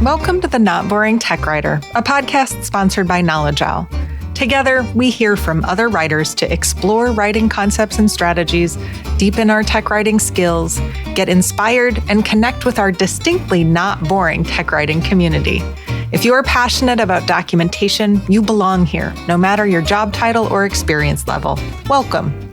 Welcome to the Not Boring Tech Writer, a podcast sponsored by Knowledge Owl. Together, we hear from other writers to explore writing concepts and strategies, deepen our tech writing skills, get inspired, and connect with our distinctly not boring tech writing community. If you are passionate about documentation, you belong here, no matter your job title or experience level. Welcome.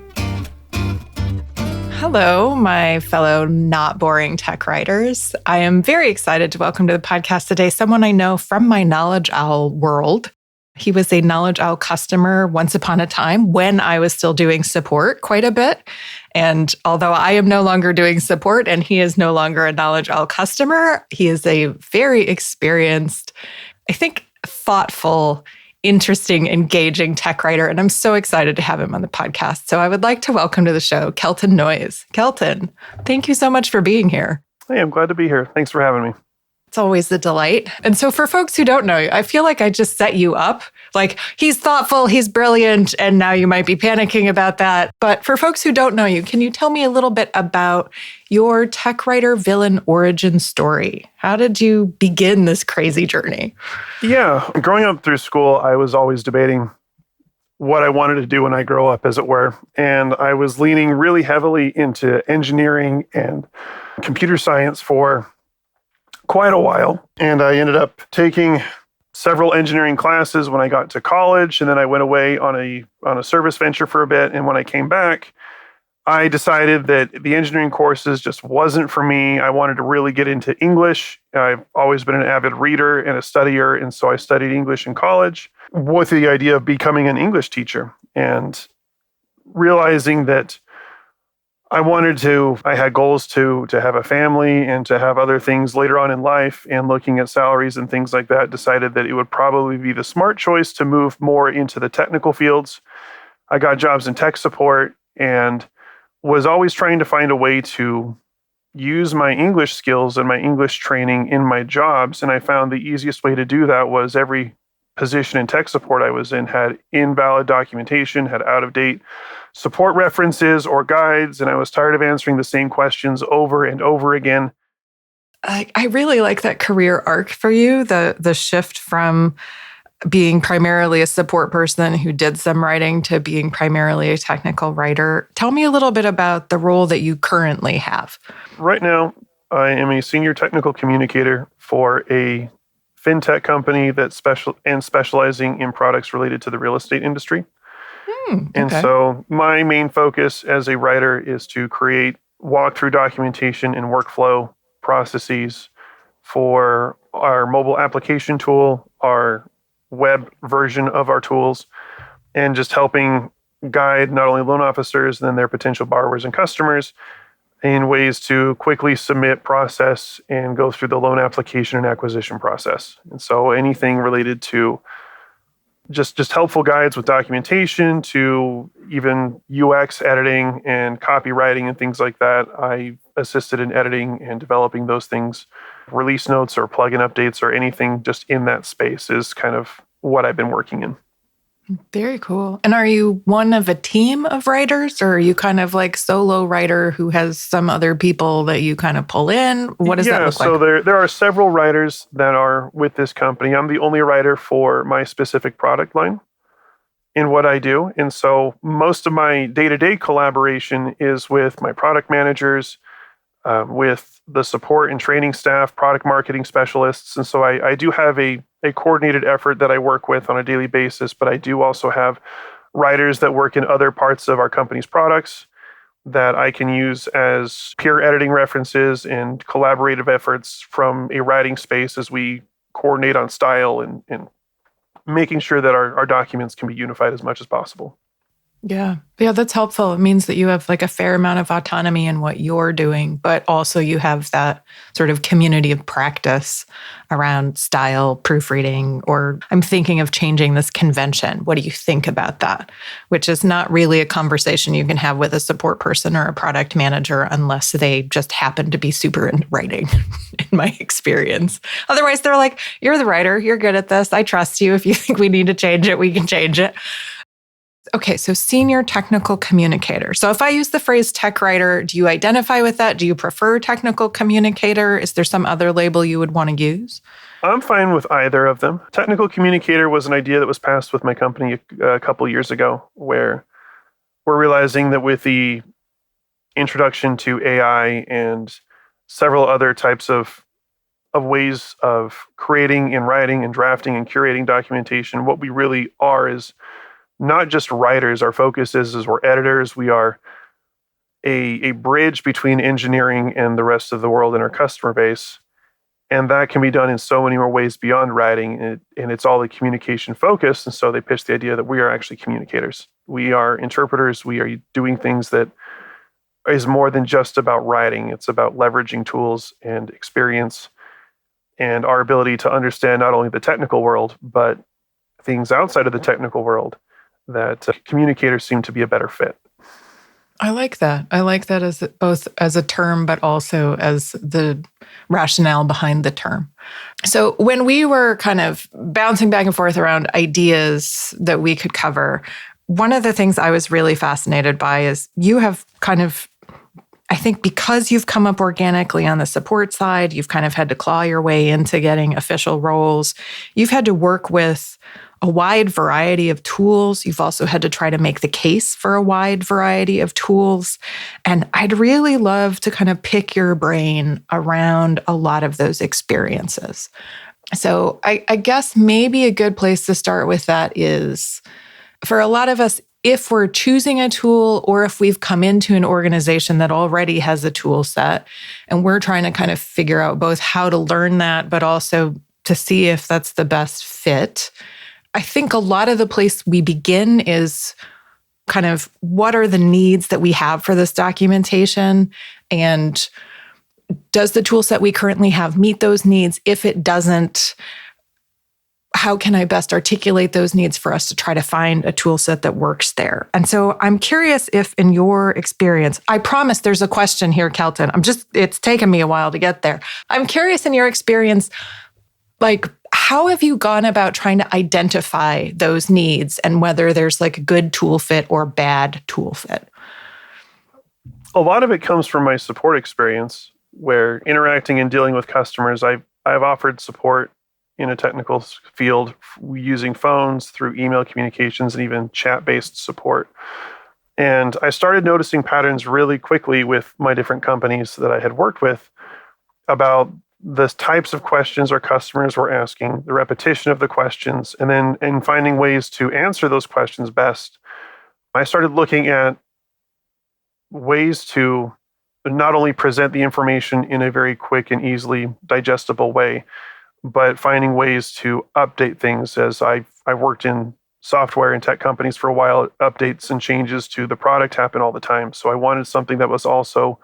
Hello, my fellow not boring tech writers. I am very excited to welcome to the podcast today someone I know from my Knowledge Owl world. He was a Knowledge Owl customer once upon a time when I was still doing support quite a bit. And although I am no longer doing support and he is no longer a Knowledge Owl customer, he is a very experienced, I think, thoughtful, interesting, engaging tech writer. And I'm so excited to have him on the podcast. So I would like to welcome to the show, Kelton Noyes. Kelton, thank you so much for being here. Hey, I'm glad to be here. Thanks for having me. It's always a delight. And so for folks who don't know you, I feel like I just set you up. Like, he's thoughtful, he's brilliant, and now you might be panicking about that. But for folks who don't know you, can you tell me a little bit about your tech writer villain origin story? How did you begin this crazy journey? Yeah, growing up through school, I was always debating what I wanted to do when I grow up, as it were. And I was leaning really heavily into engineering and computer science for quite a while. And I ended up taking several engineering classes when I got to college. And then I went away on a service venture for a bit. And when I came back, I decided that the engineering courses just wasn't for me. I wanted to really get into English. I've always been an avid reader and a studier. And so I studied English in college with the idea of becoming an English teacher and realizing that I had goals to have a family and to have other things later on in life, and looking at salaries and things like that, decided that it would probably be the smart choice to move more into the technical fields. I got jobs in tech support and was always trying to find a way to use my English skills and my English training in my jobs. And I found the easiest way to do that was every position in tech support I was in had invalid documentation, had out-of-date support references or guides, and I was tired of answering the same questions over and over again. I really like that career arc for you, the shift from being primarily a support person who did some writing to being primarily a technical writer. Tell me a little bit about the role that you currently have. Right now, I am a senior technical communicator for a fintech company that's specializing in products related to the real estate industry. And so my main focus as a writer is to create walkthrough documentation and workflow processes for our mobile application tool, our web version of our tools, and just helping guide not only loan officers and then their potential borrowers and customers in ways to quickly submit, process, and go through the loan application and acquisition process. And so anything related to just helpful guides with documentation to even UX editing and copywriting and things like that. I assisted in editing and developing those things. Release notes or plugin updates or anything just in that space is kind of what I've been working in. Very cool. And are you one of a team of writers, or are you kind of like solo writer who has some other people that you kind of pull in? What does that look like? So there are several writers that are with this company. I'm the only writer for my specific product line in what I do. And so most of my day-to-day collaboration is with my product managers, with the support and training staff, product marketing specialists. And so I do have a coordinated effort that I work with on a daily basis, but I do also have writers that work in other parts of our company's products that I can use as peer editing references and collaborative efforts from a writing space as we coordinate on style and making sure that our documents can be unified as much as possible. Yeah, that's helpful. It means that you have like a fair amount of autonomy in what you're doing, but also you have that sort of community of practice around style, proofreading, or I'm thinking of changing this convention. What do you think about that? Which is not really a conversation you can have with a support person or a product manager unless they just happen to be super into writing, in my experience. Otherwise, they're like, you're the writer, you're good at this, I trust you. If you think we need to change it, we can change it. Okay, so senior technical communicator. So if I use the phrase tech writer, do you identify with that? Do you prefer technical communicator? Is there some other label you would want to use? I'm fine with either of them. Technical communicator was an idea that was passed with my company a couple years ago, where we're realizing that with the introduction to AI and several other types of ways of creating and writing and drafting and curating documentation, what we really are is not just writers. Our focus is we're editors. We are a bridge between engineering and the rest of the world and our customer base. And that can be done in so many more ways beyond writing. And it's all the communication focused. And so they pitched the idea that we are actually communicators. We are interpreters. We are doing things that is more than just about writing. It's about leveraging tools and experience and our ability to understand not only the technical world, but things outside of the technical world, that communicators seem to be a better fit. I like that. I like that as both as a term, but also as the rationale behind the term. So when we were kind of bouncing back and forth around ideas that we could cover, one of the things I was really fascinated by is you have kind of, I think because you've come up organically on the support side, you've kind of had to claw your way into getting official roles. You've had to work with a wide variety of tools. You've also had to try to make the case for a wide variety of tools. And I'd really love to kind of pick your brain around a lot of those experiences. So I guess maybe a good place to start with that is, for a lot of us, if we're choosing a tool or if we've come into an organization that already has a tool set and we're trying to kind of figure out both how to learn that, but also to see if that's the best fit, I think a lot of the place we begin is kind of what are the needs that we have for this documentation, and does the tool set we currently have meet those needs? If it doesn't, how can I best articulate those needs for us to try to find a tool set that works there? And so I'm curious if in your experience, I promise there's a question here, Kelton. It's taken me a while to get there. I'm curious in your experience, like, how have you gone about trying to identify those needs and whether there's like a good tool fit or bad tool fit? A lot of it comes from my support experience, where interacting and dealing with customers, I've offered support in a technical field using phones, through email communications, and even chat-based support. And I started noticing patterns really quickly with my different companies that I had worked with about the types of questions our customers were asking, the repetition of the questions, and then finding ways to answer those questions best. I started looking at ways to not only present the information in a very quick and easily digestible way, but finding ways to update things. As I've worked in software and tech companies for a while, updates and changes to the product happen all the time. So I wanted something that was also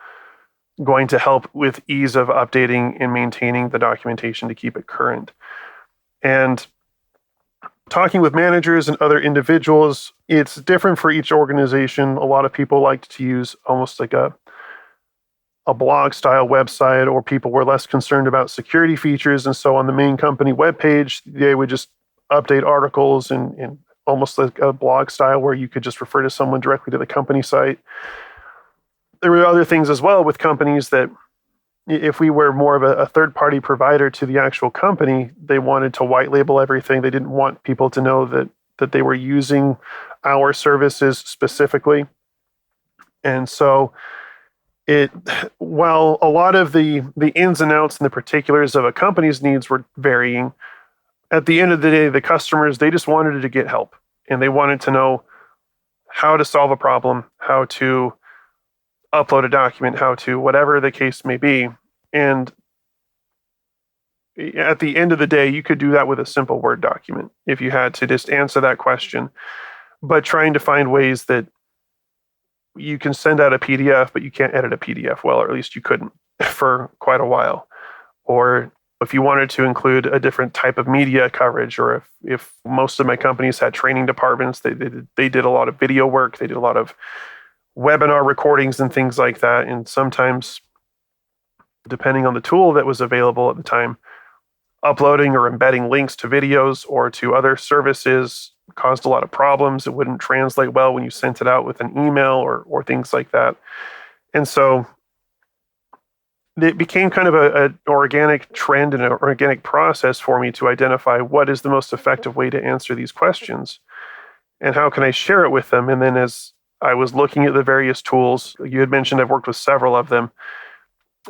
going to help with ease of updating and maintaining the documentation to keep it current. And talking with managers and other individuals, it's different for each organization. A lot of people liked to use almost like a blog style website, or people were less concerned about security features. And so on the main company webpage, they would just update articles in almost like a blog style where you could just refer to someone directly to the company site. There were other things as well with companies that if we were more of a third-party provider to the actual company, they wanted to white label everything. They didn't want people to know that they were using our services specifically. And so while a lot of the ins and outs and the particulars of a company's needs were varying, at the end of the day, the customers, they just wanted to get help. And they wanted to know how to solve a problem, how to upload a document, how to whatever the case may be. And at the end of the day, you could do that with a simple Word document if you had to just answer that question. But trying to find ways that you can send out a PDF, but you can't edit a PDF well, or at least you couldn't for quite a while. Or if you wanted to include a different type of media coverage, or if most of my companies had training departments, they did a lot of video work, they did a lot of webinar recordings and things like that. And sometimes, depending on the tool that was available at the time, uploading or embedding links to videos or to other services caused a lot of problems. It wouldn't translate well when you sent it out with an email or things like that. And so it became kind of an organic trend and an organic process for me to identify what is the most effective way to answer these questions and how can I share it with them. And then as I was looking at the various tools, you had mentioned I've worked with several of them,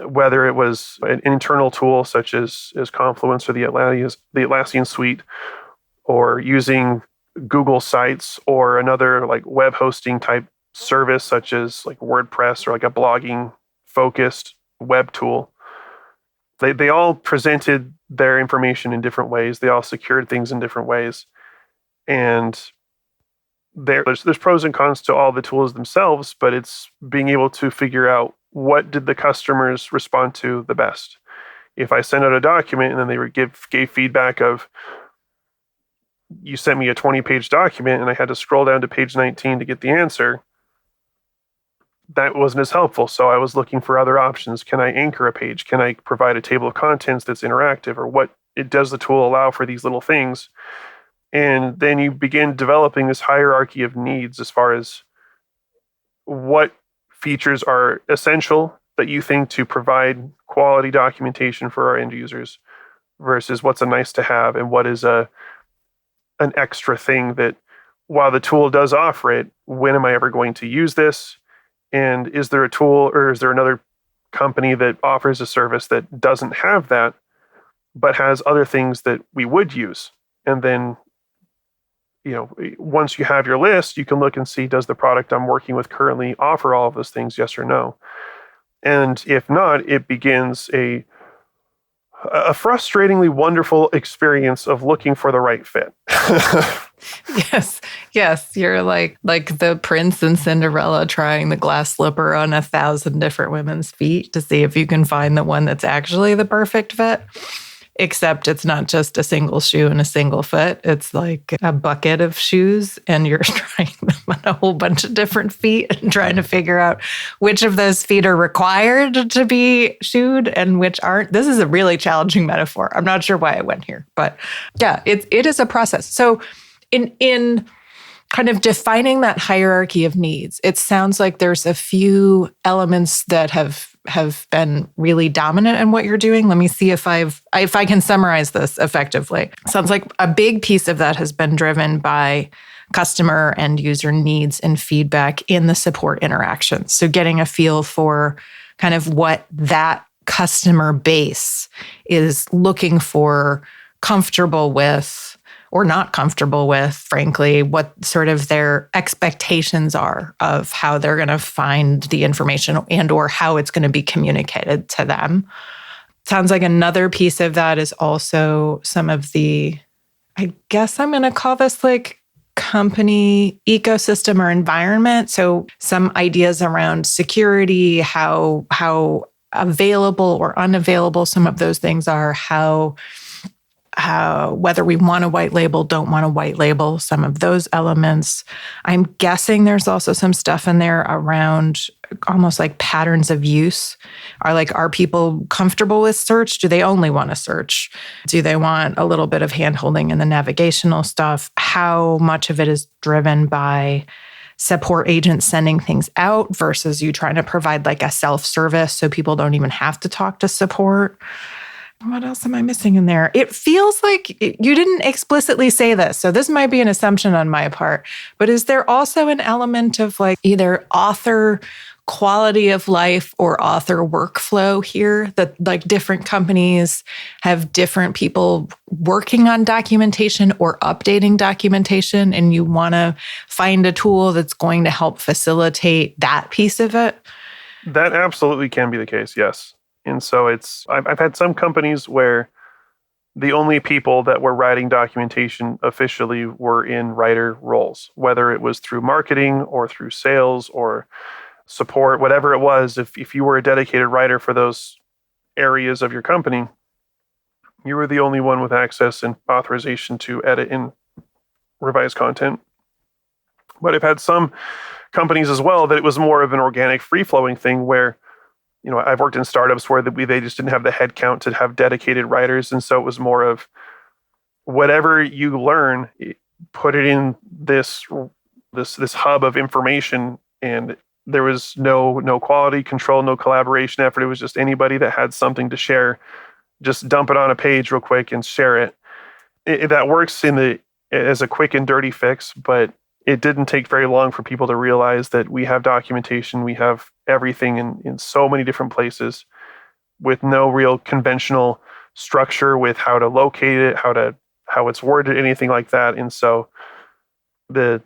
whether it was an internal tool such as Confluence or the Atlassian suite, or using Google Sites or another like web hosting type service such as like WordPress or like a blogging focused web tool. They all presented their information in different ways. They all secured things in different ways. And there's pros and cons to all the tools themselves, but it's being able to figure out what did the customers respond to the best. If I send out a document and then they gave feedback of, you sent me a 20-page document and I had to scroll down to page 19 to get the answer, that wasn't as helpful. So I was looking for other options. Can I anchor a page? Can I provide a table of contents that's interactive? Or what does the tool allow for these little things? And then you begin developing this hierarchy of needs as far as what features are essential that you think to provide quality documentation for our end users versus what's a nice to have and what is an extra thing that while the tool does offer it, when am I ever going to use this? And is there a tool or is there another company that offers a service that doesn't have that, but has other things that we would use? And then, once you have your list, you can look and see, does the product I'm working with currently offer all of those things? Yes or no? And if not, it begins a frustratingly wonderful experience of looking for the right fit. Yes. You're like the prince and Cinderella trying the glass slipper on 1,000 different women's feet to see if you can find the one that's actually the perfect fit. Except it's not just a single shoe and a single foot. It's like a bucket of shoes and you're trying them on a whole bunch of different feet and trying to figure out which of those feet are required to be shoed and which aren't. This is a really challenging metaphor. I'm not sure why I went here, but yeah, it is a process. So in kind of defining that hierarchy of needs, it sounds like there's a few elements that have been really dominant in what you're doing. Let me see if I can summarize this effectively. Sounds like a big piece of that has been driven by customer and user needs and feedback in the support interactions. So getting a feel for kind of what that customer base is looking for, comfortable with, or not comfortable with, frankly, what sort of their expectations are of how they're going to find the information and or how it's going to be communicated to them. Sounds like another piece of that is also some of the, I guess I'm going to call this like company ecosystem or environment. So some ideas around security, how available or unavailable some of those things are, how whether we want to white label, don't want to white label some of those elements. I'm guessing there's also some stuff in there around almost like patterns of use. Are people comfortable with search? Do they only want to search? Do they want a little bit of handholding in the navigational stuff? How much of it is driven by support agents sending things out versus you trying to provide like a self-service so people don't even have to talk to support? What else am I missing in there? It feels like you didn't explicitly say this, so this might be an assumption on my part, but is there also an element of like either author quality of life or author workflow here that like different companies have different people working on documentation or updating documentation and you want to find a tool that's going to help facilitate that piece of it? That absolutely can be the case, yes. And so I've had some companies where the only people that were writing documentation officially were in writer roles, whether it was through marketing or through sales or support, whatever it was. If you were a dedicated writer for those areas of your company, you were the only one with access and authorization to edit and revise content. But I've had some companies as well that it was more of an organic, free-flowing thing where I've worked in startups where they just didn't have the headcount to have dedicated writers. And so it was more of whatever you learn, put it in this hub of information and There was no quality control, no collaboration effort. It was just anybody that had something to share, just dump it on a page real quick and share it. That works as a quick and dirty fix, but it didn't take very long for people to realize that we have documentation, we have everything in so many different places with no real conventional structure with how to locate it, how it's worded, anything like that. And so the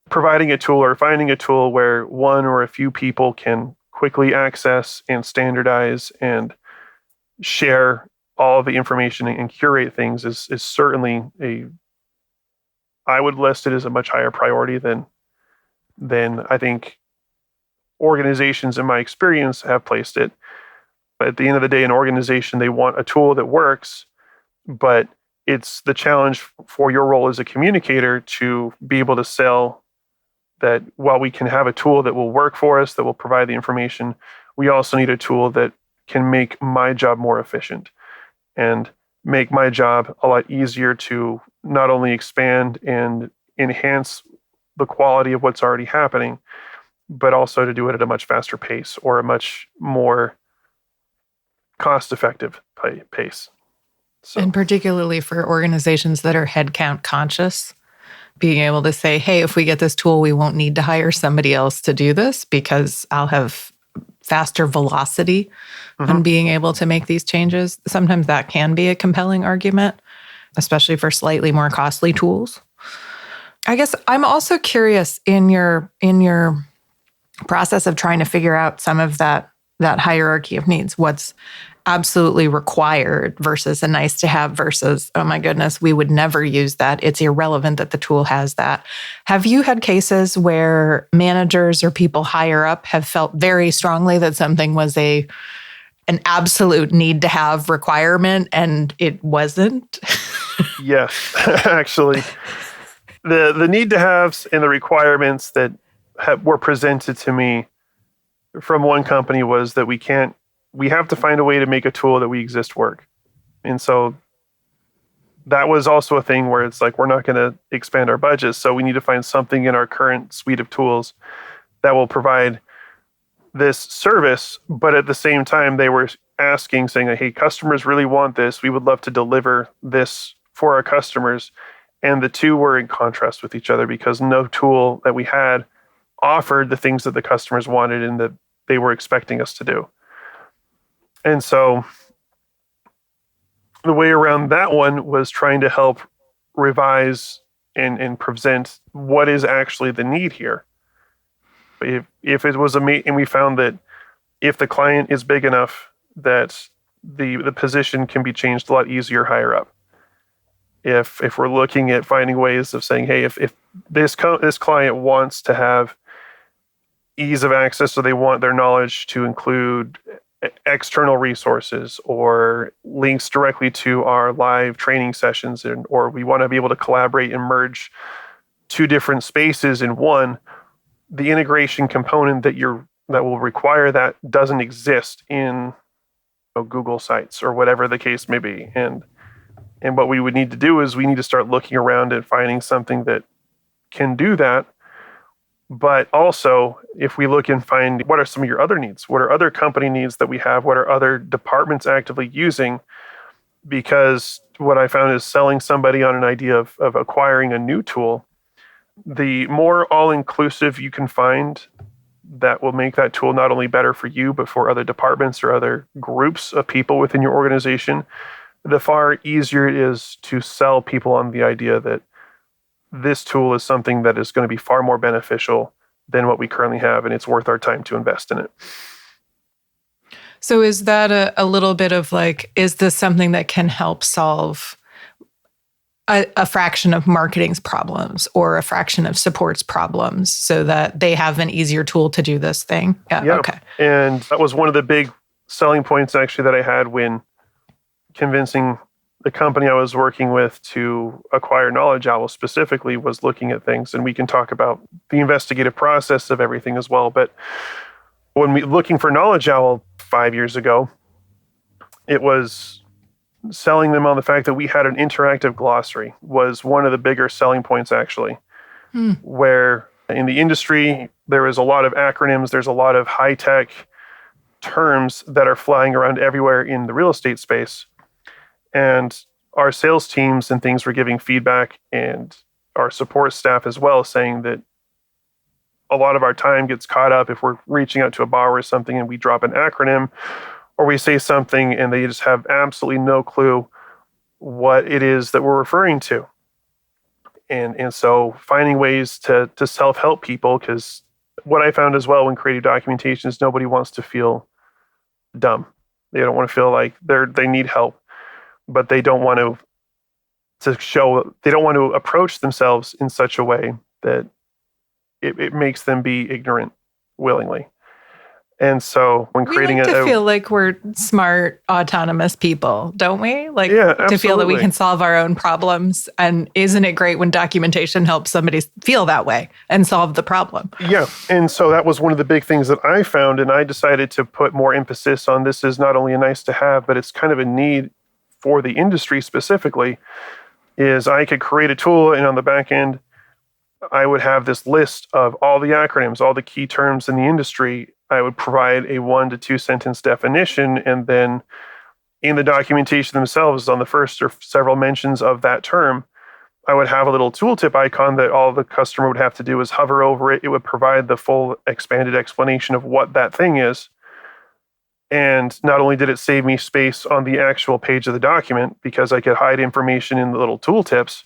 providing a tool or finding a tool where one or a few people can quickly access and standardize and share all of the information and curate things is certainly I would list it as a much higher priority than I think organizations in my experience have placed it. But at the end of the day, an organization, they want a tool that works, but it's the challenge for your role as a communicator to be able to sell that while we can have a tool that will work for us, that will provide the information, we also need a tool that can make my job more efficient and make my job a lot easier to not only expand and enhance the quality of what's already happening, but also to do it at a much faster pace or a much more cost-effective pace. So. And particularly for organizations that are headcount conscious, being able to say, hey, if we get this tool, we won't need to hire somebody else to do this because I'll have faster velocity on being able to make these changes. Sometimes that can be a compelling argument, especially for slightly more costly tools. I guess I'm also curious in your process of trying to figure out some of that hierarchy of needs, what's absolutely required versus a nice to have versus, oh my goodness, we would never use that. It's irrelevant that the tool has that. Have you had cases where managers or people higher up have felt very strongly that something was an absolute need to have requirement and it wasn't? Yes, actually. The need to haves and the requirements that were presented to me from one company was that we have to find a way to make a tool that we exist work. And so that was also a thing where it's like, we're not going to expand our budgets. So we need to find something in our current suite of tools that will provide this service. But at the same time, they were asking, saying, hey, customers really want this. We would love to deliver this for our customers. And the two were in contrast with each other because no tool that we had offered the things that the customers wanted and that they were expecting us to do. And so the way around that one was trying to help revise and present what is actually the need here. If it was and we found that if the client is big enough that the position can be changed a lot easier higher up. If we're looking at finding ways of saying, hey, if this client wants to have ease of access, so they want their knowledge to include external resources or links directly to our live training sessions, or we want to be able to collaborate and merge two different spaces in one, the integration component that will require that doesn't exist in Google Sites or whatever the case may be. And what we would need to do is we need to start looking around and finding something that can do that. But also, if we look and find what are some of your other needs, what are other company needs that we have, what are other departments actively using, because what I found is selling somebody on an idea of acquiring a new tool, the more all-inclusive you can find that will make that tool not only better for you, but for other departments or other groups of people within your organization, the far easier it is to sell people on the idea that this tool is something that is going to be far more beneficial than what we currently have, and it's worth our time to invest in it. So is that a little bit of like, is this something that can help solve a fraction of marketing's problems or a fraction of support's problems so that they have an easier tool to do this thing? Yeah. Okay. And that was one of the big selling points actually that I had when convincing the company I was working with to acquire Knowledge Owl specifically was looking at things, and we can talk about the investigative process of everything as well. But when we looking for Knowledge Owl 5 years ago, it was selling them on the fact that we had an interactive glossary was one of the bigger selling points actually, where In the industry, there is a lot of acronyms. There's a lot of high-tech terms that are flying around everywhere in the real estate space. And our sales teams and things were giving feedback, and our support staff as well, saying that a lot of our time gets caught up if we're reaching out to a borrower or something and we drop an acronym or we say something and they just have absolutely no clue what it is that we're referring to. And so finding ways to self-help people, because what I found as well when creating documentation is nobody wants to feel dumb. They don't want to feel like they need help, but they don't want to approach themselves in such a way that it makes them be ignorant willingly. And so when creating to feel like we're smart, autonomous people, don't we? Like to feel that we can solve our own problems. And isn't it great when documentation helps somebody feel that way and solve the problem? Yeah. And so that was one of the big things that I found. And I decided to put more emphasis on this is not only a nice to have, but it's kind of a need for the industry specifically, is I could create a tool and on the back end, I would have this list of all the acronyms, all the key terms in the industry. I would provide a 1 to 2 sentence definition, and then in the documentation themselves, on the first or several mentions of that term, I would have a little tooltip icon that all the customer would have to do is hover over it. It would provide the full expanded explanation of what that thing is. And not only did it save me space on the actual page of the document because I could hide information in the little tooltips,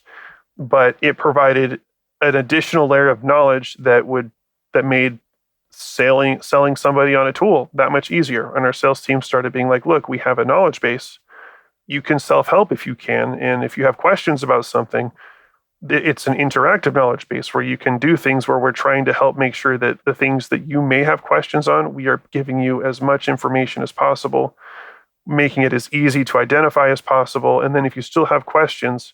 but it provided an additional layer of knowledge that made selling somebody on a tool that much easier. And our sales team started being like, look, we have a knowledge base. You can self-help if you can. And if you have questions about something, it's an interactive knowledge base where you can do things where we're trying to help make sure that the things that you may have questions on, we are giving you as much information as possible, making it as easy to identify as possible. And then if you still have questions,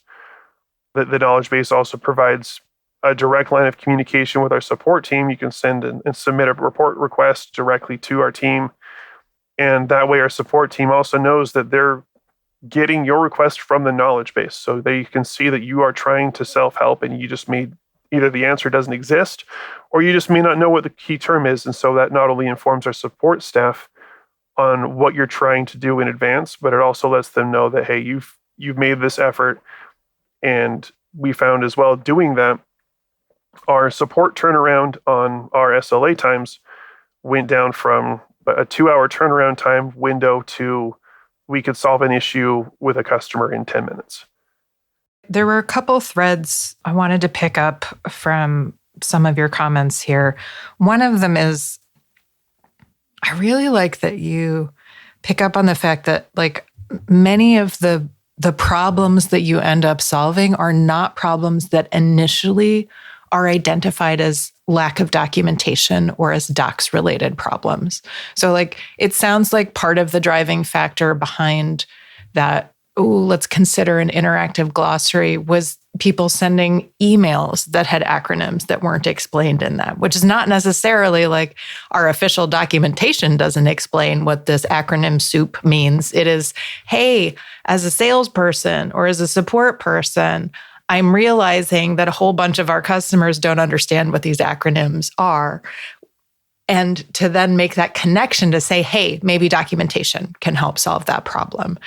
the knowledge base also provides a direct line of communication with our support team. You can send and submit a report request directly to our team. And that way our support team also knows that they're getting your request from the knowledge base. So they can see that you are trying to self-help and you just made either the answer doesn't exist or you just may not know what the key term is. And so that not only informs our support staff on what you're trying to do in advance, but it also lets them know that, hey, you've made this effort. And we found as well doing that, our support turnaround on our SLA times went down from a 2-hour turnaround time window to we could solve an issue with a customer in 10 minutes. There were a couple threads I wanted to pick up from some of your comments here. One of them is, I really like that you pick up on the fact that like many of the problems that you end up solving are not problems that initially are identified as lack of documentation or as docs related problems. So like, it sounds like part of the driving factor behind that, let's consider an interactive glossary, was people sending emails that had acronyms that weren't explained in them, which is not necessarily like our official documentation doesn't explain what this acronym soup means. It is, hey, as a salesperson or as a support person, I'm realizing that a whole bunch of our customers don't understand what these acronyms are. And to then make that connection to say, hey, maybe documentation can help solve that problem.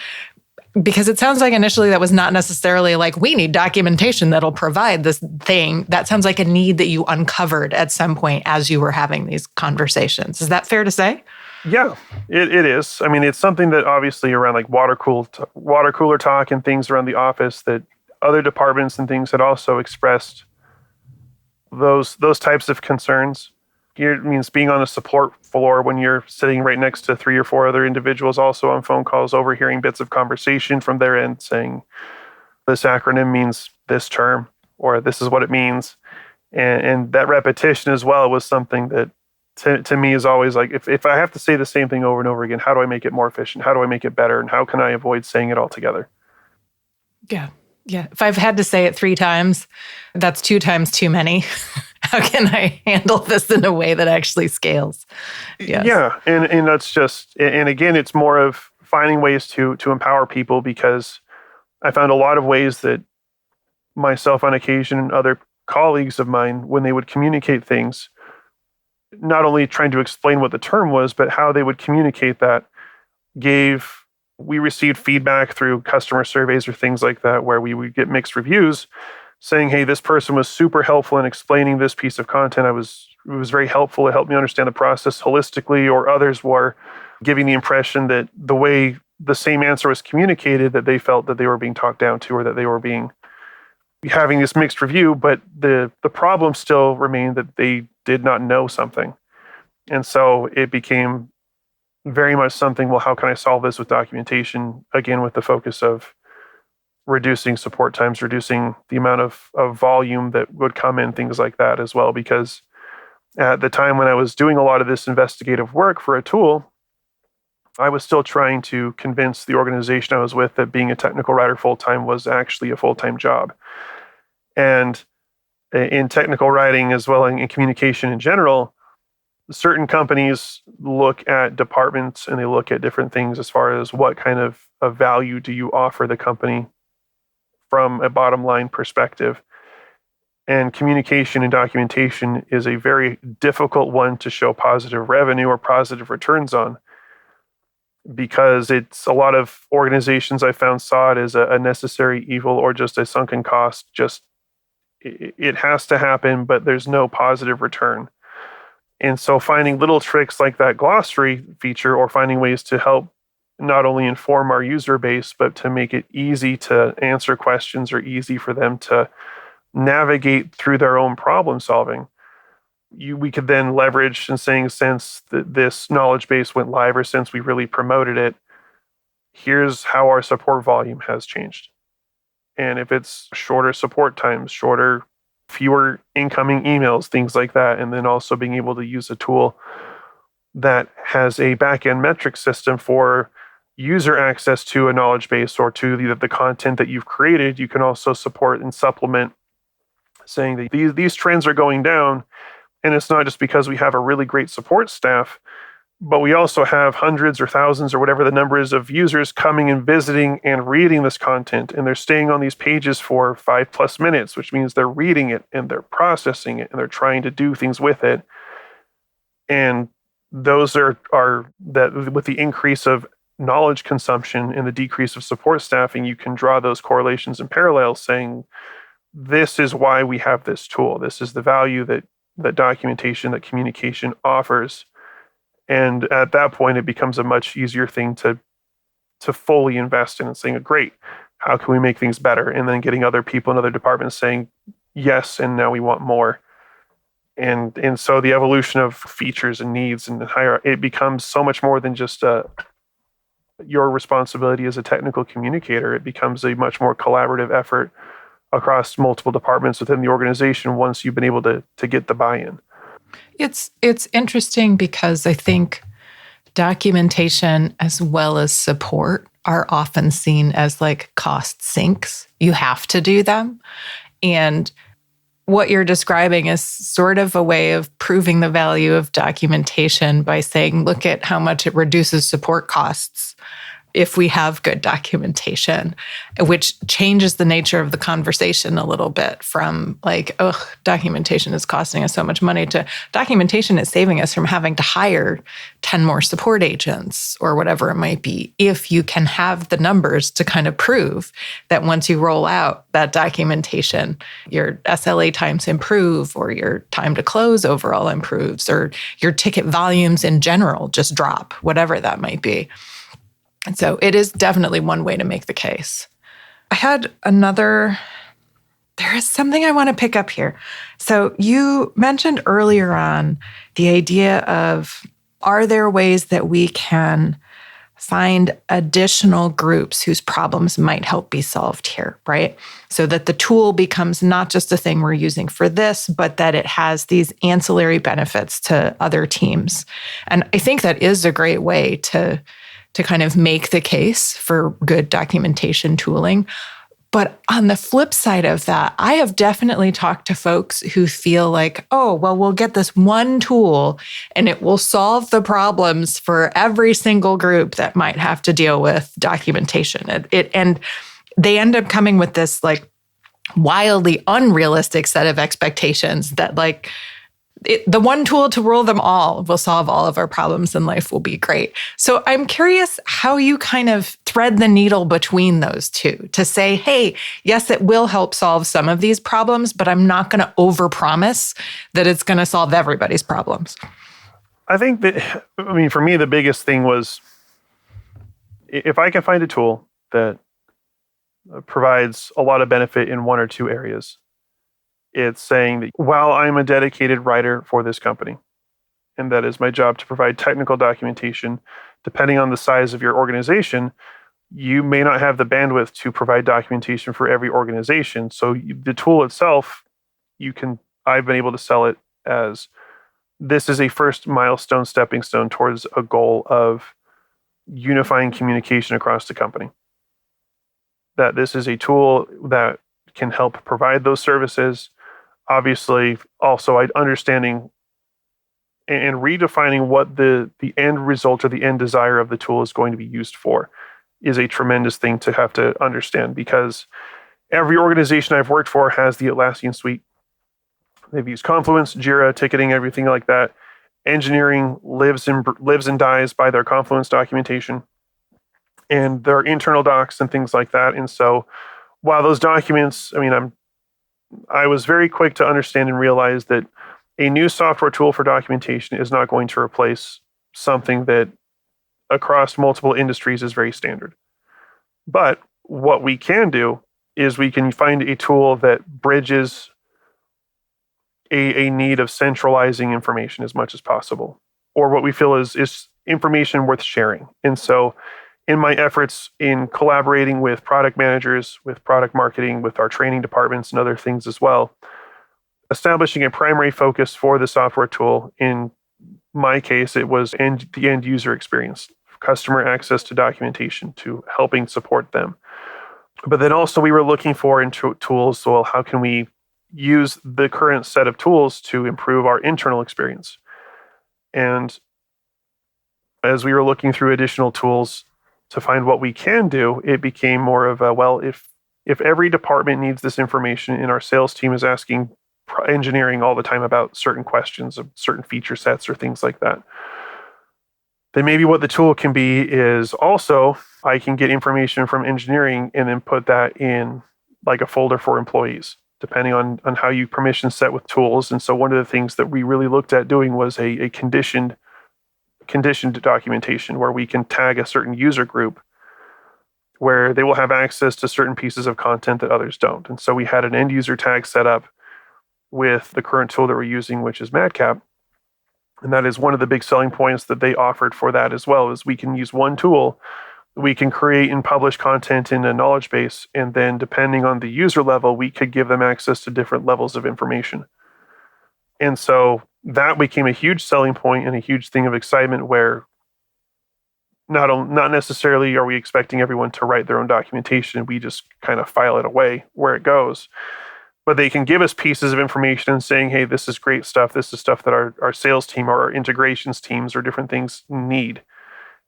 Because it sounds like initially that was not necessarily like, we need documentation that'll provide this thing. That sounds like a need that you uncovered at some point as you were having these conversations. Is that fair to say? Yeah, it is. I mean, it's something that obviously around like water cooler talk and things around the office that other departments and things had also expressed those types of concerns. It means being on a support floor when you're sitting right next to 3 or 4 other individuals also on phone calls, overhearing bits of conversation from their end saying, this acronym means this term, or this is what it means. And that repetition as well was something that to me is always like, if I have to say the same thing over and over again, how do I make it more efficient? How do I make it better? And how can I avoid saying it altogether? Yeah. If I've had to say it 3 times, that's 2 times too many. How can I handle this in a way that actually scales? Yes. Yeah. And that's just, and again, it's more of finding ways to empower people, because I found a lot of ways that myself on occasion and other colleagues of mine, when they would communicate things, not only trying to explain what the term was, but how they would communicate that we received feedback through customer surveys or things like that, where we would get mixed reviews saying, hey, this person was super helpful in explaining this piece of content. It was very helpful. It helped me understand the process holistically, or others were giving the impression that the way the same answer was communicated, that they felt that they were being talked down to, or that they were having this mixed review, but the problem still remained that they did not know something. And so it became very much something, well, how can I solve this with documentation? Again, with the focus of reducing support times, reducing the amount of volume that would come in, things like that as well. Because at the time when I was doing a lot of this investigative work for a tool, I was still trying to convince the organization I was with that being a technical writer full-time was actually a full-time job. And in technical writing, as well in communication in general, certain companies look at departments and they look at different things as far as what kind of value do you offer the company from a bottom line perspective. And communication and documentation is a very difficult one to show positive revenue or positive returns on, because it's a lot of organizations I found saw it as a necessary evil or just a sunken cost. Just it has to happen, but there's no positive return. And so finding little tricks like that glossary feature, or finding ways to help not only inform our user base, but to make it easy to answer questions or easy for them to navigate through their own problem solving, we could then leverage and saying, since this knowledge base went live, or since we really promoted it, here's how our support volume has changed. And if it's shorter support times, fewer incoming emails, things like that, and then also being able to use a tool that has a back-end metric system for user access to a knowledge base or to the content that you've created, you can also support and supplement, saying that these trends are going down. And it's not just because we have a really great support staff, but we also have hundreds or thousands or whatever the number is of users coming and visiting and reading this content. And they're staying on these pages for 5+ minutes, which means they're reading it and they're processing it and they're trying to do things with it. And those are that with the increase of knowledge consumption and the decrease of support staffing, you can draw those correlations and parallels, saying, this is why we have this tool. This is the value that documentation, that communication offers. And at that point, it becomes a much easier thing to fully invest in, and saying, great, how can we make things better? And then getting other people in other departments saying, yes, and now we want more. And so the evolution of features and needs and hierarchy, it becomes so much more than just your responsibility as a technical communicator. It becomes a much more collaborative effort across multiple departments within the organization once you've been able to get the buy-in. It's interesting because I think documentation as well as support are often seen as like cost sinks. You have to do them. And what you're describing is sort of a way of proving the value of documentation by saying, look at how much it reduces support costs if we have good documentation, which changes the nature of the conversation a little bit from like, documentation is costing us so much money, to documentation is saving us from having to hire 10 more support agents or whatever it might be, if you can have the numbers to kind of prove that once you roll out that documentation, your SLA times improve, or your time to close overall improves, or your ticket volumes in general just drop, whatever that might be. And so it is definitely one way to make the case. There is something I want to pick up here. So you mentioned earlier on the idea of, are there ways that we can find additional groups whose problems might help be solved here, right? So that the tool becomes not just a thing we're using for this, but that it has these ancillary benefits to other teams. And I think that is a great way to kind of make the case for good documentation tooling. But on the flip side of that, I have definitely talked to folks who feel like, oh, well, we'll get this one tool and it will solve the problems for every single group that might have to deal with documentation. And they end up coming with this like wildly unrealistic set of expectations that like the one tool to rule them all will solve all of our problems in life will be great. So I'm curious how you kind of thread the needle between those two to say, hey, yes, it will help solve some of these problems, but I'm not going to overpromise that it's going to solve everybody's problems. I think that, for me, the biggest thing was if I can find a tool that provides a lot of benefit in one or two areas, it's saying that while I'm a dedicated writer for this company, and that is my job to provide technical documentation, depending on the size of your organization, you may not have the bandwidth to provide documentation for every organization. So the tool itself, I've been able to sell it as this is a first milestone, stepping stone towards a goal of unifying communication across the company. That this is a tool that can help provide those services. Obviously, also understanding and redefining what the end result or the end desire of the tool is going to be used for is a tremendous thing to have to understand, because every organization I've worked for has the Atlassian suite. They've used Confluence, Jira, ticketing, everything like that. Engineering lives and dies by their Confluence documentation and their internal docs and things like that. And so while those documents, I was very quick to understand and realize that a new software tool for documentation is not going to replace something that across multiple industries is very standard. But what we can do is we can find a tool that bridges a need of centralizing information as much as possible, or what we feel is information worth sharing. And so in my efforts in collaborating with product managers, with product marketing, with our training departments and other things as well, establishing a primary focus for the software tool, in my case, it was the end user experience, customer access to documentation, to helping support them. But then also we were looking for into tools, so how can we use the current set of tools to improve our internal experience? And as we were looking through additional tools to find what we can do, it became more of a, well, if every department needs this information and our sales team is asking engineering all the time about certain questions of certain feature sets or things like that, then maybe what the tool can be is also I can get information from engineering and then put that in like a folder for employees, depending on how you permission set with tools. And so one of the things that we really looked at doing was a conditioned documentation where we can tag a certain user group where they will have access to certain pieces of content that others don't. And so we had an end user tag set up with the current tool that we're using, which is Madcap. And that is one of the big selling points that they offered for that as well, is we can use one tool. We can create and publish content in a knowledge base. And then depending on the user level, we could give them access to different levels of information. And so that became a huge selling point and a huge thing of excitement, where not necessarily are we expecting everyone to write their own documentation. We just kind of file it away where it goes. But they can give us pieces of information and saying, hey, this is great stuff. This is stuff that our sales team or our integrations teams or different things need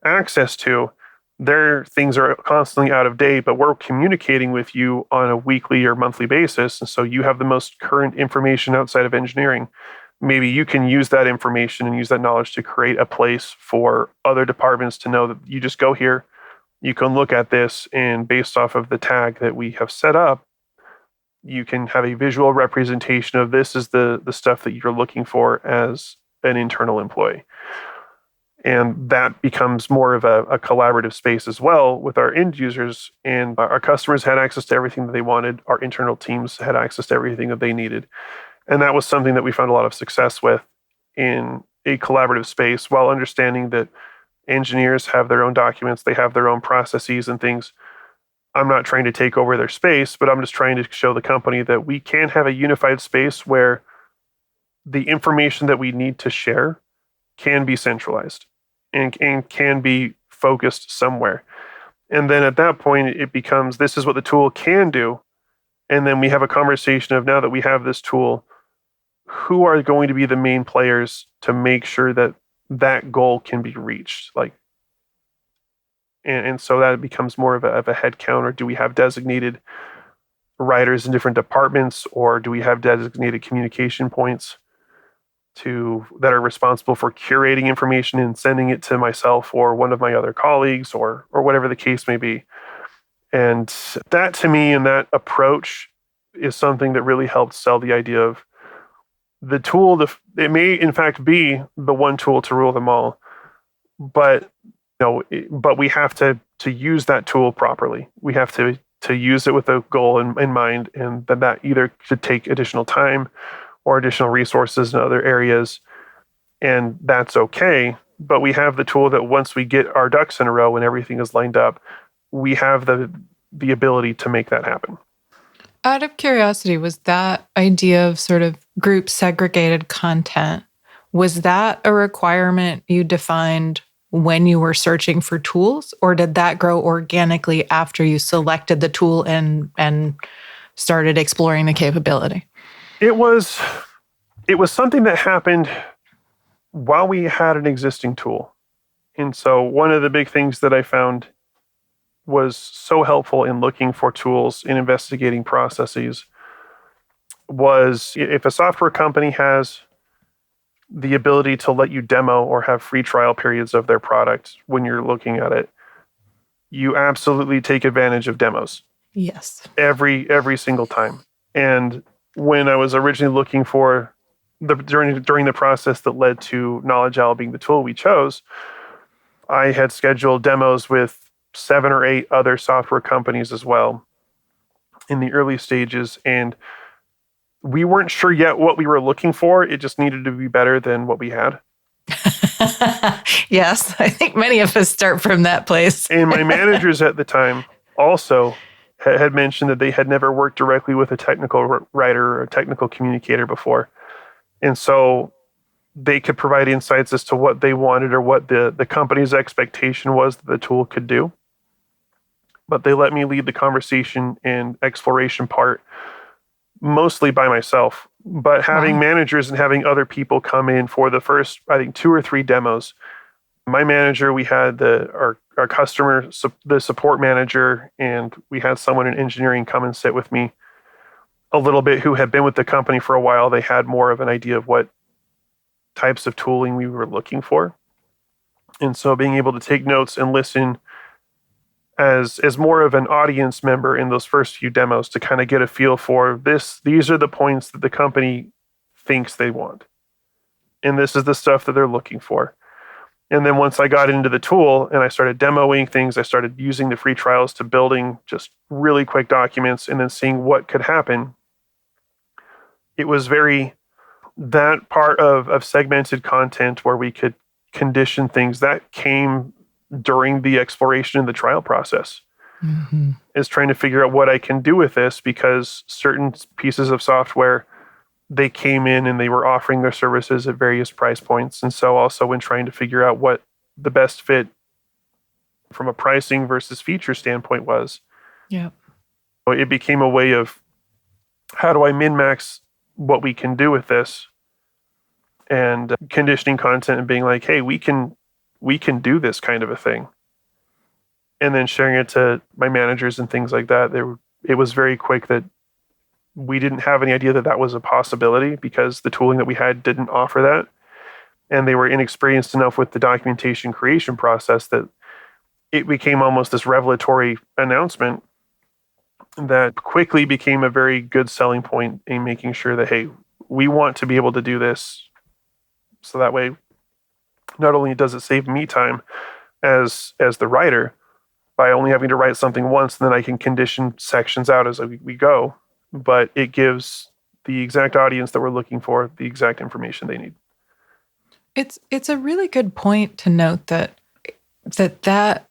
access to. Their things are constantly out of date, but we're communicating with you on a weekly or monthly basis. And so you have the most current information outside of engineering. Maybe you can use that information and use that knowledge to create a place for other departments to know that you just go here, you can look at this, and based off of the tag that we have set up, you can have a visual representation of this is the stuff that you're looking for as an internal employee. And that becomes more of a collaborative space as well with our end users. And our customers had access to everything that they wanted. Our internal teams had access to everything that they needed. And that was something that we found a lot of success with in a collaborative space, while understanding that engineers have their own documents, they have their own processes and things. I'm not trying to take over their space, but I'm just trying to show the company that we can have a unified space where the information that we need to share can be centralized and can be focused somewhere. And then at that point, it becomes, this is what the tool can do. And then we have a conversation of, now that we have this tool, who are going to be the main players to make sure that that goal can be reached? And so that becomes more of a head count, or do we have designated writers in different departments, or do we have designated communication points that are responsible for curating information and sending it to myself or one of my other colleagues, or whatever the case may be. And that, to me, and that approach is something that really helped sell the idea of the tool. It may in fact be the one tool to rule them all, but but we have to use that tool properly. We have to use it with a goal in mind, and that either should take additional time or additional resources in other areas, and that's okay. But we have the tool that once we get our ducks in a row and everything is lined up, we have the ability to make that happen. Out of curiosity, was that idea of sort of group segregated content, was that a requirement you defined when you were searching for tools, or did that grow organically after you selected the tool and started exploring the capability? It was something that happened while we had an existing tool. And so one of the big things that I found was so helpful in looking for tools in investigating processes was if a software company has the ability to let you demo or have free trial periods of their product when you're looking at it, you absolutely take advantage of demos. Yes. Every single time. And when I was originally looking for during the process that led to Knowledge Owl being the tool we chose, I had scheduled demos with 7 or 8 other software companies as well in the early stages. And we weren't sure yet what we were looking for. It just needed to be better than what we had. Yes, I think many of us start from that place. And my managers at the time also had mentioned that they had never worked directly with a technical writer or a technical communicator before. And so they could provide insights as to what they wanted or what the company's expectation was that the tool could do. But they let me lead the conversation and exploration part mostly by myself. But having managers and having other people come in for the first, I think, 2 or 3 demos. My manager, we had our customer, the support manager, and we had someone in engineering come and sit with me a little bit who had been with the company for a while. They had more of an idea of what types of tooling we were looking for. And so being able to take notes and listen as more of an audience member in those first few demos to kind of get a feel for these are the points that the company thinks they want. And this is the stuff that they're looking for. And then once I got into the tool and I started demoing things, I started using the free trials to building just really quick documents and then seeing what could happen. It was that part of segmented content where we could condition things that came during the exploration and the trial process. Mm-hmm. Is trying to figure out what I can do with this, because certain pieces of software, they came in and they were offering their services at various price points. And so also when trying to figure out what the best fit from a pricing versus feature standpoint was, it became a way of how do I min-max what we can do with this, and conditioning content and being like, hey, we can do this kind of a thing. And then sharing it to my managers and things like that. It was very quick that we didn't have any idea that was a possibility, because the tooling that we had didn't offer that. And they were inexperienced enough with the documentation creation process that it became almost this revelatory announcement that quickly became a very good selling point in making sure that, hey, we want to be able to do this. So that way, not only does it save me time as the writer by only having to write something once, and then I can condition sections out as we go, but it gives the exact audience that we're looking for the exact information they need. It's a really good point to note that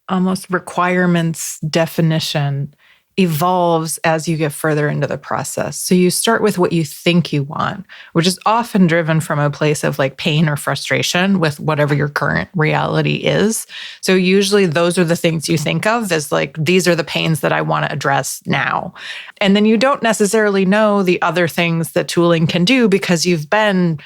almost requirements definition evolves as you get further into the process. So you start with what you think you want, which is often driven from a place of like pain or frustration with whatever your current reality is. So usually those are the things you think of as like, these are the pains that I want to address now. And then you don't necessarily know the other things that tooling can do, because you've been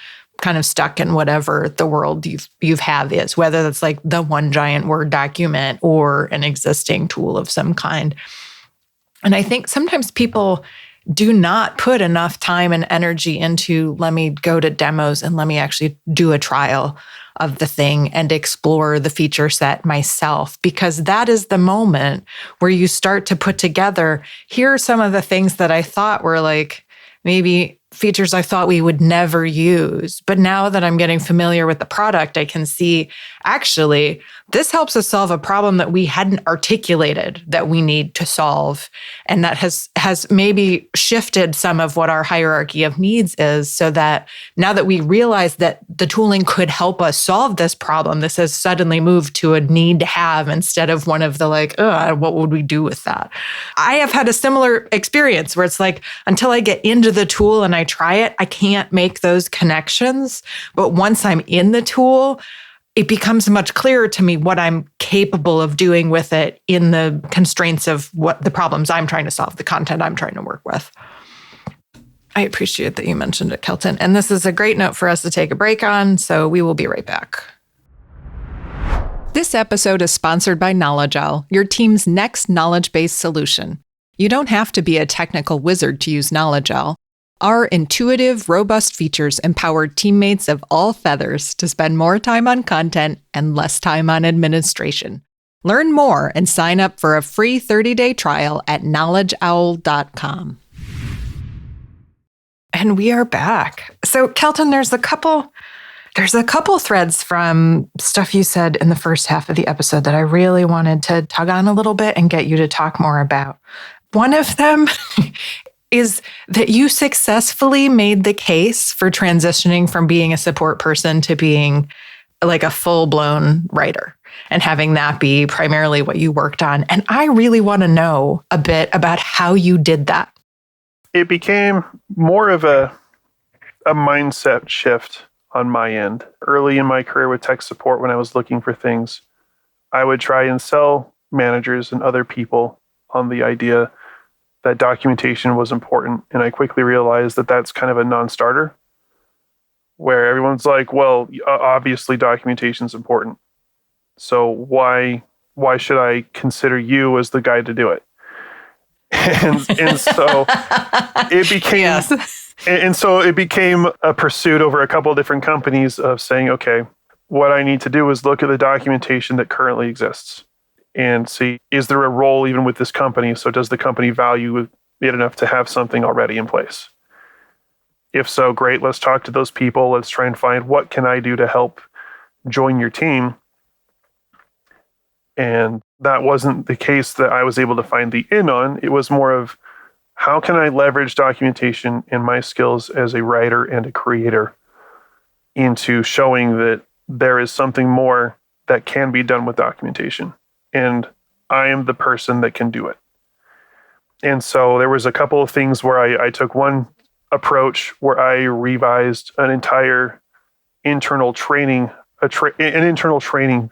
kind of stuck in whatever the world you've had is, whether that's like the one giant Word document or an existing tool of some kind. And I think sometimes people do not put enough time and energy into, let me go to demos and let me actually do a trial of the thing and explore the feature set myself, because that is the moment where you start to put together, here are some of the things that I thought were like maybe features I thought we would never use. But now that I'm getting familiar with the product, I can see actually this helps us solve a problem that we hadn't articulated that we need to solve. And that has maybe shifted some of what our hierarchy of needs is, so that now that we realize that the tooling could help us solve this problem, this has suddenly moved to a need to have instead of one of the like, what would we do with that? I have had a similar experience where it's like, until I get into the tool and I try it, I can't make those connections. But once I'm in the tool, it becomes much clearer to me what I'm capable of doing with it in the constraints of what the problems I'm trying to solve, the content I'm trying to work with. I appreciate that you mentioned it, Kelton. And this is a great note for us to take a break on, so we will be right back. This episode is sponsored by KnowledgeOwl, your team's next knowledge-based solution. You don't have to be a technical wizard to use KnowledgeOwl. Our intuitive, robust features empower teammates of all feathers to spend more time on content and less time on administration. Learn more and sign up for a free 30-day trial at knowledgeowl.com. And we are back. So, Kelton, there's a couple threads from stuff you said in the first half of the episode that I really wanted to tug on a little bit and get you to talk more about. One of them is that you successfully made the case for transitioning from being a support person to being like a full-blown writer and having that be primarily what you worked on. And I really want to know a bit about how you did that. It became more of a mindset shift on my end. Early in my career with tech support, when I was looking for things, I would try and sell managers and other people on the idea that documentation was important. And I quickly realized that that's kind of a non-starter, where everyone's like, well, obviously documentation is important. So why should I consider you as the guy to do it? And so it became, yes. And so it became a pursuit over a couple of different companies of saying, okay, what I need to do is look at the documentation that currently exists and see, is there a role even with this company? So does the company value it enough to have something already in place? If so, great, let's talk to those people. Let's try and find what can I do to help join your team. And that wasn't the case that I was able to find the in on. It was more of, how can I leverage documentation and my skills as a writer and a creator into showing that there is something more that can be done with documentation. And I am the person that can do it. And so there was a couple of things where I took one approach where I revised an entire internal training, an internal training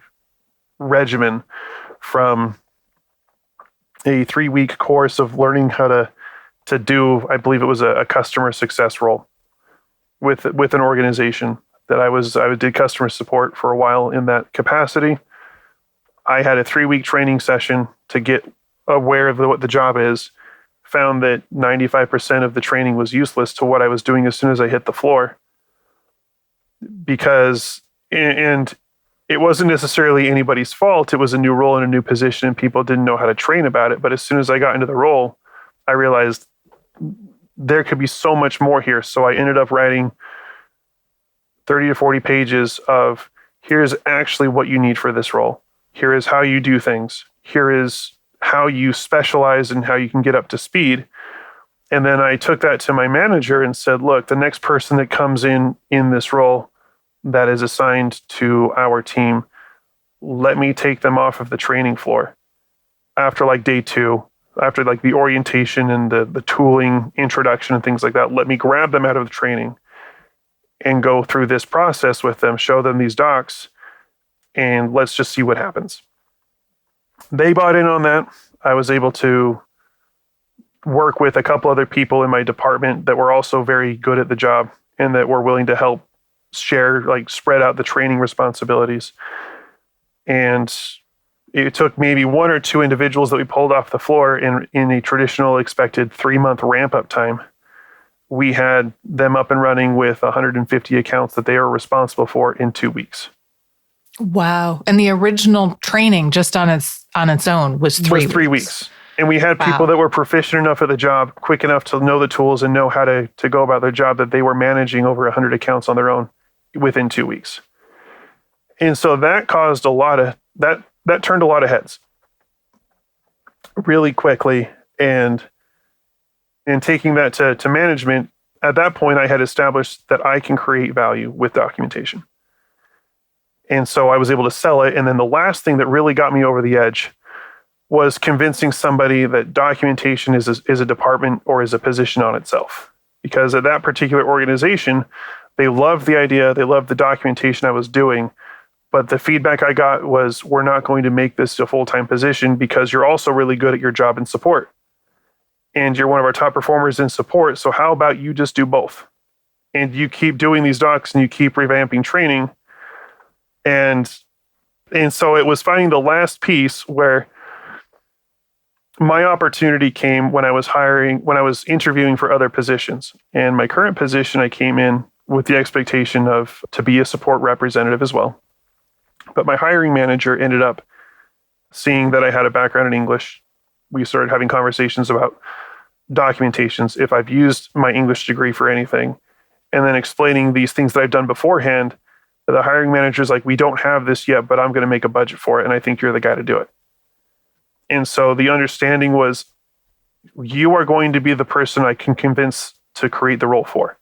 regimen from a 3-week course of learning how to do, I believe it was a customer success role with an organization that I did customer support for a while in that capacity. I had a 3-week training session to get aware of what the job is, found that 95% of the training was useless to what I was doing as soon as I hit the floor. Because, and it wasn't necessarily anybody's fault. It was a new role in a new position and people didn't know how to train about it. But as soon as I got into the role, I realized there could be so much more here. So I ended up writing 30 to 40 pages of, here's actually what you need for this role. Here is how you do things. Here is how you specialize and how you can get up to speed. And then I took that to my manager and said, look, the next person that comes in this role that is assigned to our team, let me take them off of the training floor after like day 2, after like the orientation and the tooling introduction and things like that. Let me grab them out of the training and go through this process with them, show them these docs, and let's just see what happens. They bought in on that. I was able to work with a couple other people in my department that were also very good at the job and that were willing to help spread out the training responsibilities. And it took maybe one or two individuals that we pulled off the floor in a traditional expected 3-month ramp up time. We had them up and running with 150 accounts that they are responsible for in 2 weeks. Wow. And the original training just on its own was 3 weeks. And we had people that were proficient enough at the job, quick enough to know the tools and know how to go about their job, that they were managing over 100 accounts on their own within 2 weeks. And so that caused that turned a lot of heads really quickly. And taking that to management, at that point, I had established that I can create value with documentation. And so I was able to sell it. And then the last thing that really got me over the edge was convincing somebody that documentation is a department or is a position on itself. Because at that particular organization, they loved the idea, they loved the documentation I was doing, but the feedback I got was, we're not going to make this a full-time position because you're also really good at your job in support. And you're one of our top performers in support, so how about you just do both? And you keep doing these docs and you keep revamping training. And so it was finding the last piece where my opportunity came when I was interviewing for other positions. And my current position, I came in with the expectation to be a support representative as well. But my hiring manager ended up seeing that I had a background in English. We started having conversations about documentations, if I've used my English degree for anything, and then explaining these things that I've done beforehand. The hiring manager's like, we don't have this yet, but I'm going to make a budget for it, and I think you're the guy to do it. And so the understanding was, you are going to be the person I can convince to create the role for.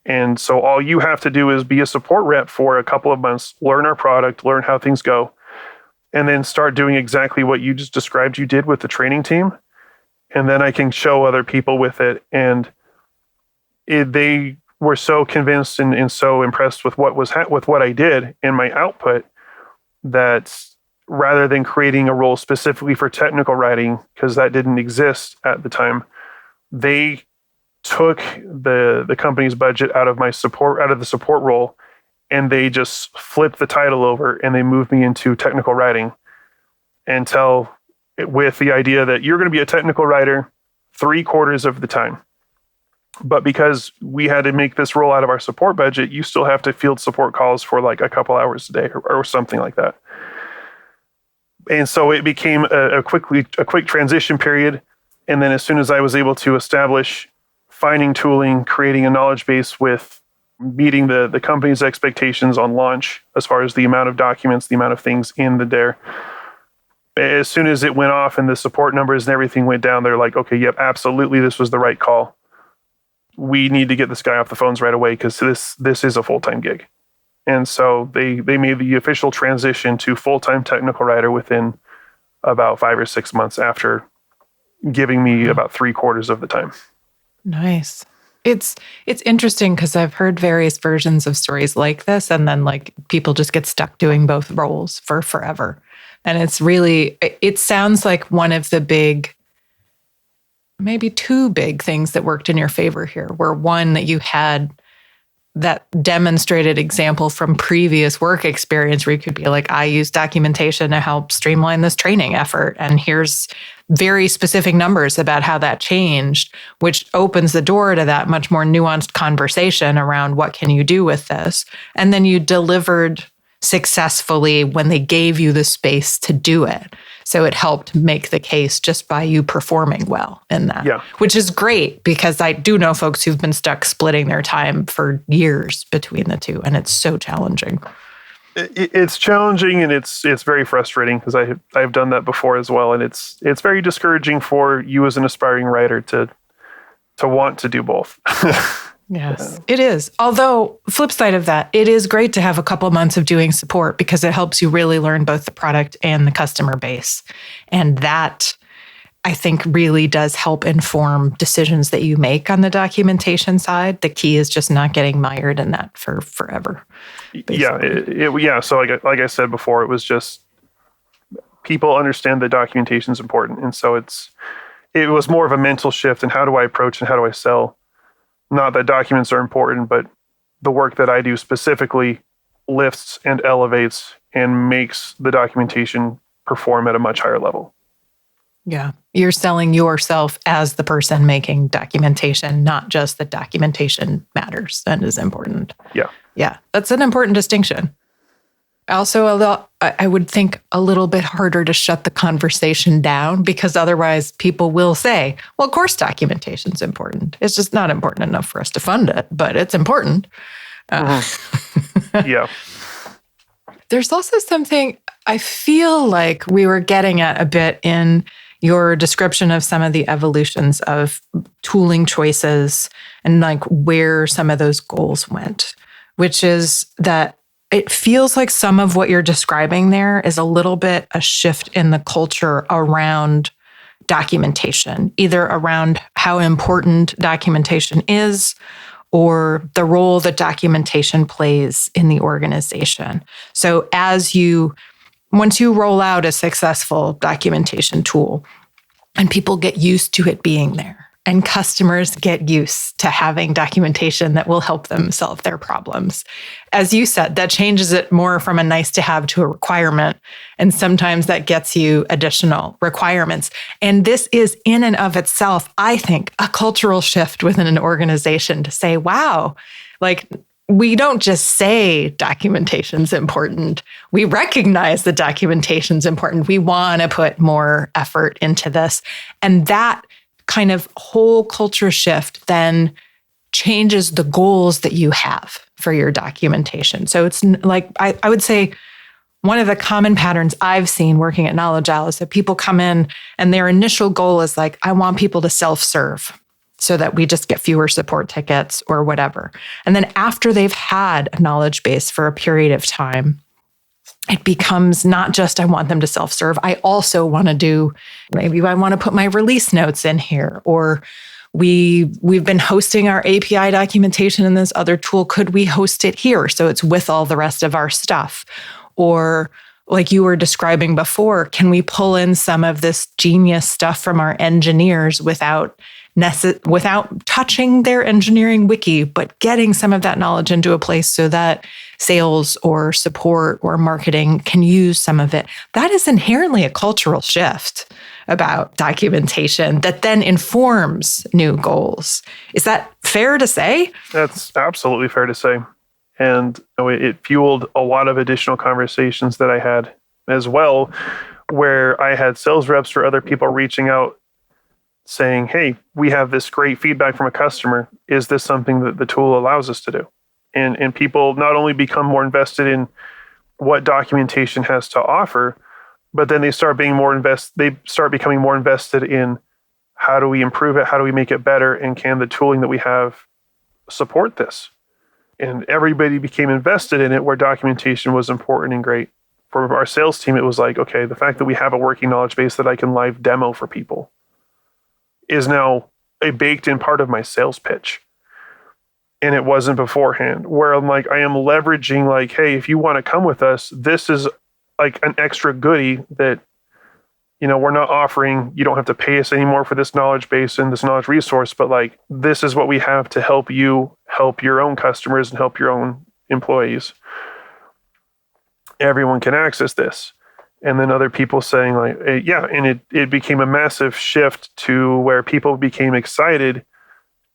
And so all you have to do is be a support rep for a couple of months, learn our product, learn how things go, and then start doing exactly what you just described you did with the training team. And then I can show other people with it. And they were so convinced and so impressed with what I did and my output, that rather than creating a role specifically for technical writing, because that didn't exist at the time, they took the company's budget out of the support role, and they just flipped the title over and they moved me into technical writing, with the idea that you're going to be a technical writer 3/4 of the time. But because we had to make this roll out of our support budget, you still have to field support calls for like a couple hours a day or something like that. And so it became a quick transition period. And then as soon as I was able to establish finding tooling, creating a knowledge base with meeting the company's expectations on launch, as far as the amount of documents, the amount of things in the DARE, as soon as it went off and the support numbers and everything went down, they're like, okay, yep, absolutely, this was the right call. We need to get this guy off the phones right away because this is a full-time gig. And so they made the official transition to full-time technical writer within about 5 or 6 months after giving me about 3/4 of the time. Nice. It's interesting because I've heard various versions of stories like this, and then like people just get stuck doing both roles for forever. And it sounds like one of the maybe two big things that worked in your favor here were, one, that you had that demonstrated example from previous work experience where you could be like, I use documentation to help streamline this training effort. And here's very specific numbers about how that changed, which opens the door to that much more nuanced conversation around what can you do with this. And then you delivered successfully when they gave you the space to do it. So it helped make the case just by you performing well in that, which is great because I do know folks who've been stuck splitting their time for years between the two, and it's so challenging. It's challenging and it's very frustrating because I've done that before as well, and it's very discouraging for you as an aspiring writer to want to do both. Yes, it is. Although, flip side of that, it is great to have a couple months of doing support because it helps you really learn both the product and the customer base. And that, I think, really does help inform decisions that you make on the documentation side. The key is just not getting mired in that for forever. Basically. So like I said before, it was just people understand that documentation is important. And so it was more of a mental shift in how do I approach and how do I sell. Not that documents are important, but the work that I do specifically lifts and elevates and makes the documentation perform at a much higher level. Yeah. You're selling yourself as the person making documentation, not just that documentation matters and is important. Yeah. Yeah. That's an important distinction. Also, I would think a little bit harder to shut the conversation down, because otherwise people will say, well, of course, documentation's important. It's just not important enough for us to fund it, but it's important. Yeah. There's also something I feel like we were getting at a bit in your description of some of the evolutions of tooling choices and like where some of those goals went, which is that it feels like some of what you're describing there is a little bit a shift in the culture around documentation, either around how important documentation is or the role that documentation plays in the organization. So once you roll out a successful documentation tool and people get used to it being there, and customers get used to having documentation that will help them solve their problems. As you said, that changes it more from a nice to have to a requirement. And sometimes that gets you additional requirements. And this is in and of itself, I think, a cultural shift within an organization to say, wow, like we don't just say documentation's important. We recognize that documentation's important. We want to put more effort into this. And that kind of whole culture shift then changes the goals that you have for your documentation. So it's like, I would say one of the common patterns I've seen working at Knowledge Owl is that people come in and their initial goal is like, I want people to self-serve so that we just get fewer support tickets or whatever. And then after they've had a knowledge base for a period of time, it becomes not just I want them to self-serve. I also want to do, maybe I want to put my release notes in here, or we've been hosting our API documentation in this other tool. Could we host it here so it's with all the rest of our stuff? Or like you were describing before, can we pull in some of this genius stuff from our engineers without touching their engineering wiki, but getting some of that knowledge into a place so that sales or support or marketing can use some of it? That is inherently a cultural shift about documentation that then informs new goals. Is that fair to say? That's absolutely fair to say. And it fueled a lot of additional conversations that I had as well, where I had sales reps or other people reaching out saying, hey, we have this great feedback from a customer. Is this something that the tool allows us to do? And people not only become more invested in what documentation has to offer, but then they start becoming more invested in how do we improve it? How do we make it better? And can the tooling that we have support this? And everybody became invested in it, where documentation was important and great. For our sales team, it was like, okay, the fact that we have a working knowledge base that I can live demo for people is now a baked in part of my sales pitch. And it wasn't beforehand, where I'm like, I am leveraging like, hey, if you want to come with us, this is like an extra goodie that, we're not offering. You don't have to pay us anymore for this knowledge base and this knowledge resource, but like, this is what we have to help you help your own customers and help your own employees. Everyone can access this. And then other people saying like, yeah, and it became a massive shift to where people became excited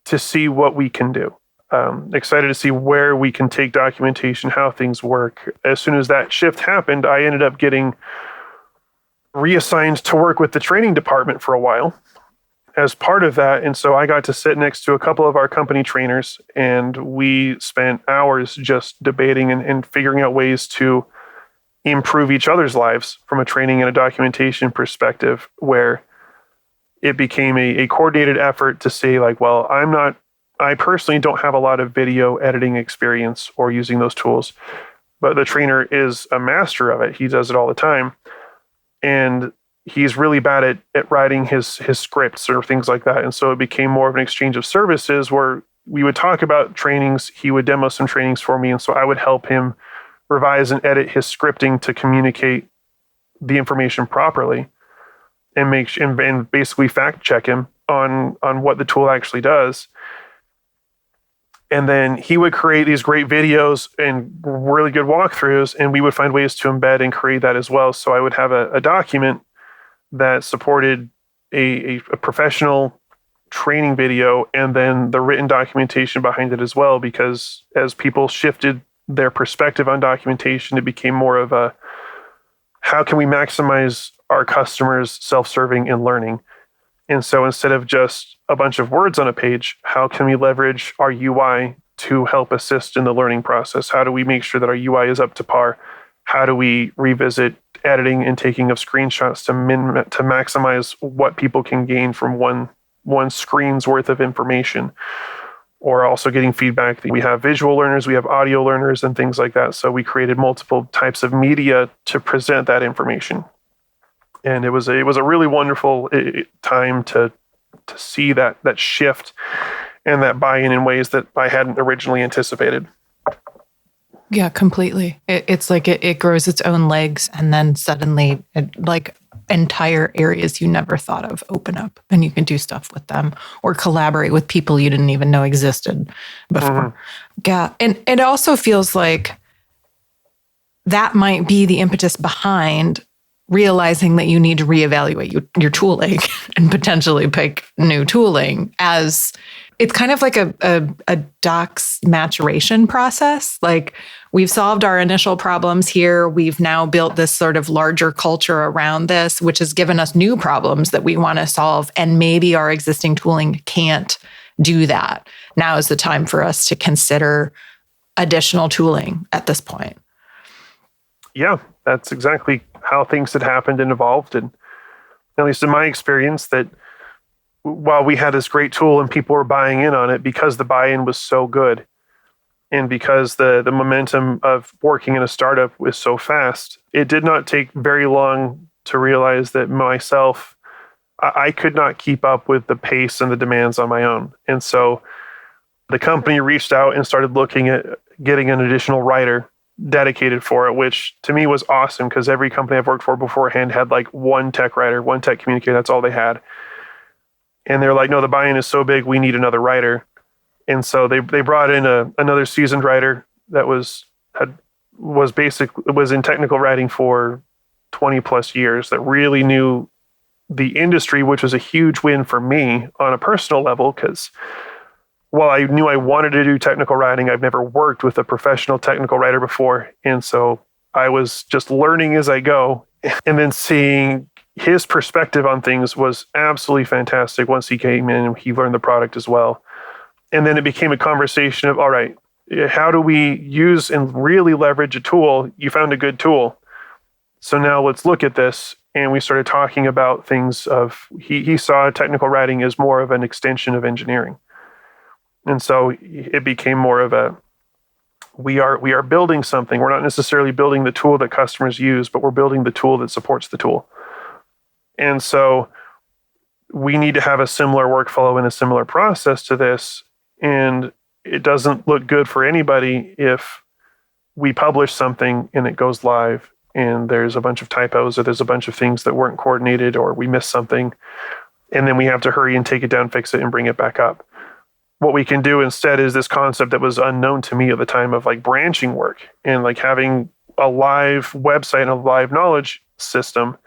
to see what we can do. Excited to see where we can take documentation, how things work. As soon as that shift happened, I ended up getting reassigned to work with the training department for a while as part of that. And so I got to sit next to a couple of our company trainers, and we spent hours just debating and figuring out ways to improve each other's lives from a training and a documentation perspective, where it became a coordinated effort to say like, well, I personally don't have a lot of video editing experience or using those tools, but the trainer is a master of it. He does it all the time. And he's really bad at writing his scripts or things like that. And so it became more of an exchange of services where we would talk about trainings. He would demo some trainings for me. And so I would help him revise and edit his scripting to communicate the information properly and basically fact check him on what the tool actually does. And then he would create these great videos and really good walkthroughs, and we would find ways to embed and create that as well. So I would have a document that supported a professional training video and then the written documentation behind it as well, because as people shifted their perspective on documentation, it became more of a, how can we maximize our customers' self-serving and learning? And so instead of just a bunch of words on a page, how can we leverage our UI to help assist in the learning process? How do we make sure that our UI is up to par? How do we revisit editing and taking of screenshots to maximize what people can gain from one screen's worth of information? Or also getting feedback. We have visual learners, we have audio learners, and things like that. So we created multiple types of media to present that information. And it was a really wonderful time to see that shift and that buy-in in ways that I hadn't originally anticipated. Yeah, completely. It's like it grows its own legs, and then suddenly, like entire areas you never thought of open up, and you can do stuff with them or collaborate with people you didn't even know existed before. Mm-hmm. Yeah, and it also feels like that might be the impetus behind realizing that you need to reevaluate your tooling and potentially pick new tooling, as it's kind of like a doc's maturation process. Like, we've solved our initial problems here. We've now built this sort of larger culture around this, which has given us new problems that we want to solve. And maybe our existing tooling can't do that. Now is the time for us to consider additional tooling at this point. Yeah, that's exactly how things had happened and evolved. And at least in my experience, that while we had this great tool and people were buying in on it, because the buy-in was so good and because the momentum of working in a startup was so fast, it did not take very long to realize that myself, I could not keep up with the pace and the demands on my own. And so the company reached out and started looking at getting an additional writer dedicated for it, which to me was awesome, because every company I've worked for beforehand had like one tech writer, one tech communicator. That's all they had. And they're like, no, the buy-in is so big, we need another writer. And so they brought in another seasoned writer that was in technical writing for 20 plus years, that really knew the industry, which was a huge win for me on a personal level, because while I knew I wanted to do technical writing, I've never worked with a professional technical writer before. And so I was just learning as I go. And then seeing his perspective on things was absolutely fantastic once he came in and he learned the product as well. And then it became a conversation of, all right, how do we use and really leverage a tool? You found a good tool. So now let's look at this. And we started talking about things of, he saw technical writing as more of an extension of engineering. And so it became more of a, we are building something. We're not necessarily building the tool that customers use, but we're building the tool that supports the tool. And so we need to have a similar workflow and a similar process to this. And it doesn't look good for anybody if we publish something and it goes live and there's a bunch of typos, or there's a bunch of things that weren't coordinated, or we missed something. And then we have to hurry and take it down, fix it, and bring it back up. What we can do instead is this concept that was unknown to me at the time of like branching work and like having a live website and a live knowledge system.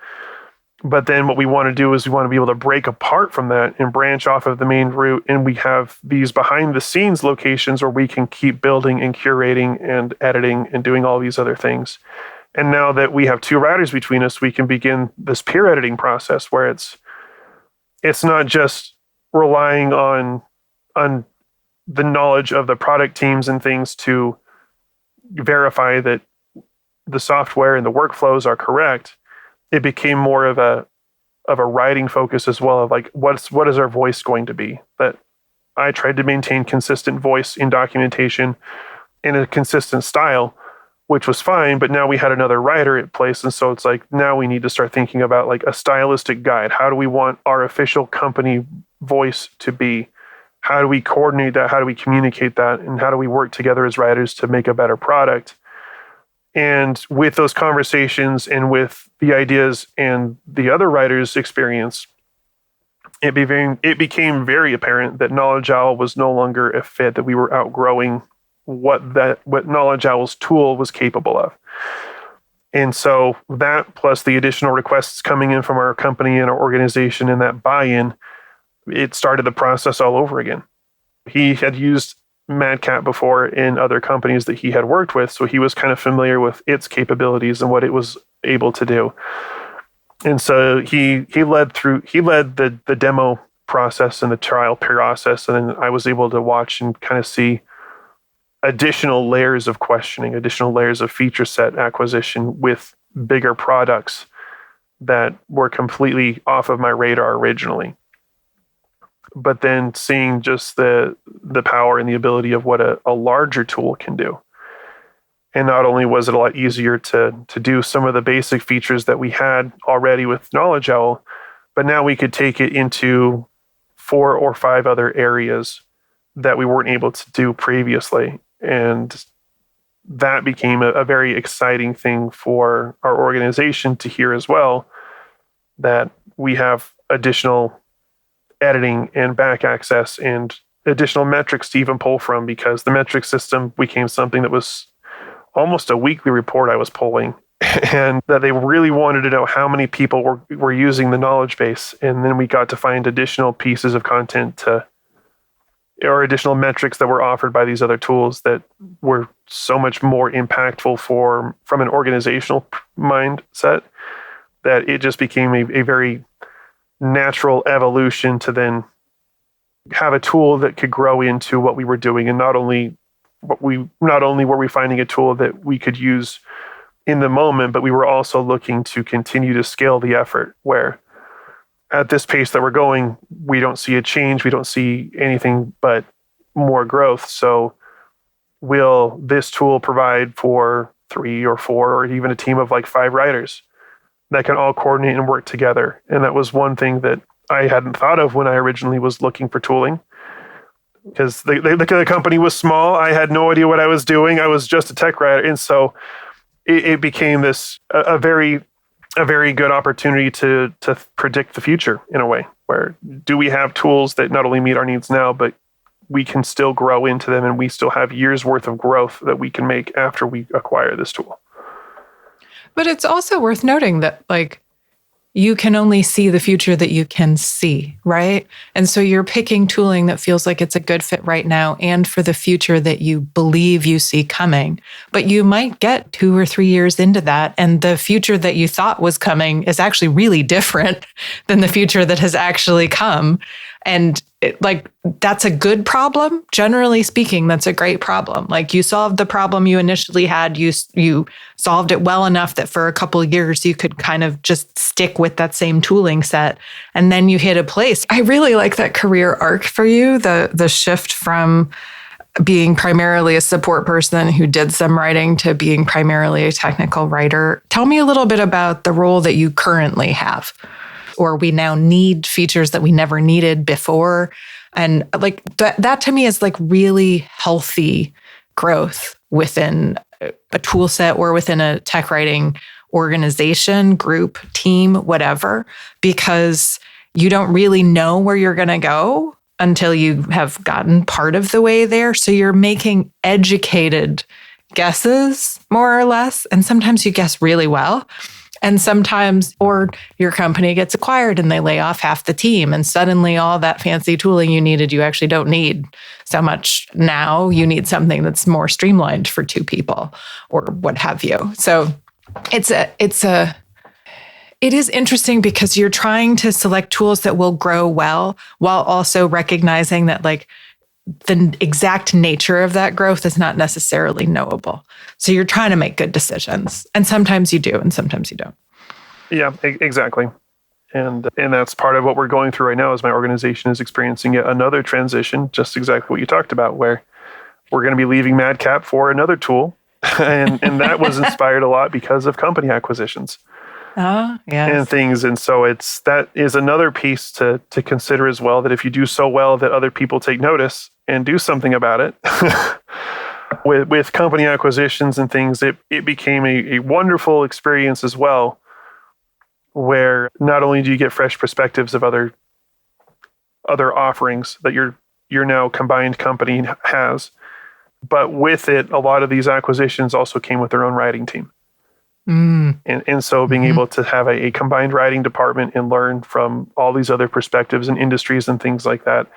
But then what we want to do is we want to be able to break apart from that and branch off of the main route. And we have these behind the scenes locations where we can keep building and curating and editing and doing all these other things. And now that we have two writers between us, we can begin this peer editing process where it's not just relying on the knowledge of the product teams and things to verify that the software and the workflows are correct. It became more of a writing focus as well, of like, what is our voice going to be? That I tried to maintain consistent voice in documentation in a consistent style, which was fine, but now we had another writer at place. And so it's like, now we need to start thinking about like a stylistic guide. How do we want our official company voice to be? How do we coordinate that? How do we communicate that? And how do we work together as writers to make a better product? And with those conversations and with the ideas and the other writers' experience, it became very apparent that Knowledge Owl was no longer a fit, that we were outgrowing what Knowledge Owl's tool was capable of. And so that, plus the additional requests coming in from our company and our organization, and that buy-in, it started the process all over again. He had used Madcap before in other companies that he had worked with, so he was kind of familiar with its capabilities and what it was able to do. And so he led the demo process and the trial process, and then I was able to watch and kind of see additional layers of questioning, additional layers of feature set acquisition with bigger products that were completely off of my radar originally. But then seeing just the power and the ability of what a larger tool can do. And not only was it a lot easier to do some of the basic features that we had already with Knowledge Owl, but now we could take it into 4 or 5 other areas that we weren't able to do previously. And that became a very exciting thing for our organization to hear as well, that we have additional editing and back access and additional metrics to even pull from, because the metric system became something that was almost a weekly report I was pulling, and that they really wanted to know how many people were using the knowledge base. And then we got to find additional pieces of content or additional metrics that were offered by these other tools that were so much more impactful from an organizational mindset, that it just became a very natural evolution to then have a tool that could grow into what we were doing. And not only were we finding a tool that we could use in the moment, but we were also looking to continue to scale the effort, where at this pace that we're going, we don't see a change. We don't see anything but more growth. So will this tool provide for 3 or 4 or even a team of like 5 writers that can all coordinate and work together? And that was one thing that I hadn't thought of when I originally was looking for tooling, because the company was small. I had no idea what I was doing. I was just a tech writer. And so it became a very good opportunity to predict the future in a way, where do we have tools that not only meet our needs now, but we can still grow into them, and we still have years worth of growth that we can make after we acquire this tool. But it's also worth noting that, like, you can only see the future that you can see, right? And so you're picking tooling that feels like it's a good fit right now and for the future that you believe you see coming. But you might get 2 or 3 years into that, and the future that you thought was coming is actually really different than the future that has actually come. And that's a good problem. Generally speaking, that's a great problem. Like, you solved the problem you initially had. You solved it well enough that for a couple of years you could kind of just stick with that same tooling set, and then you hit a place. I really like that career arc for you, the shift from being primarily a support person who did some writing to being primarily a technical writer. Tell me a little bit about the role that you currently have, or we now need features that we never needed before. And like that to me is like really healthy growth within a tool set or within a tech writing organization, group, team, whatever, because you don't really know where you're going to go until you have gotten part of the way there. So you're making educated guesses, more or less. And sometimes you guess really well. And sometimes, or your company gets acquired and they lay off half the team, and suddenly all that fancy tooling you needed, you actually don't need so much now. You need something that's more streamlined for 2 people or what have you. So it is interesting because you're trying to select tools that will grow well while also recognizing that like the exact nature of that growth is not necessarily knowable. So you're trying to make good decisions. And sometimes you do, and sometimes you don't. Yeah, exactly. And that's part of what we're going through right now, is my organization is experiencing yet another transition, just exactly what you talked about, where we're going to be leaving Madcap for another tool. and that was inspired a lot because of company acquisitions. Yes. And things. And so that is another piece to consider as well, that if you do so well that other people take notice and do something about it. With company acquisitions and things, it became a wonderful experience as well, where not only do you get fresh perspectives of other other offerings that your now combined company has. But with it, a lot of these acquisitions also came with their own writing team. And so being able to have a combined writing department and learn from all these other perspectives and industries and things like that,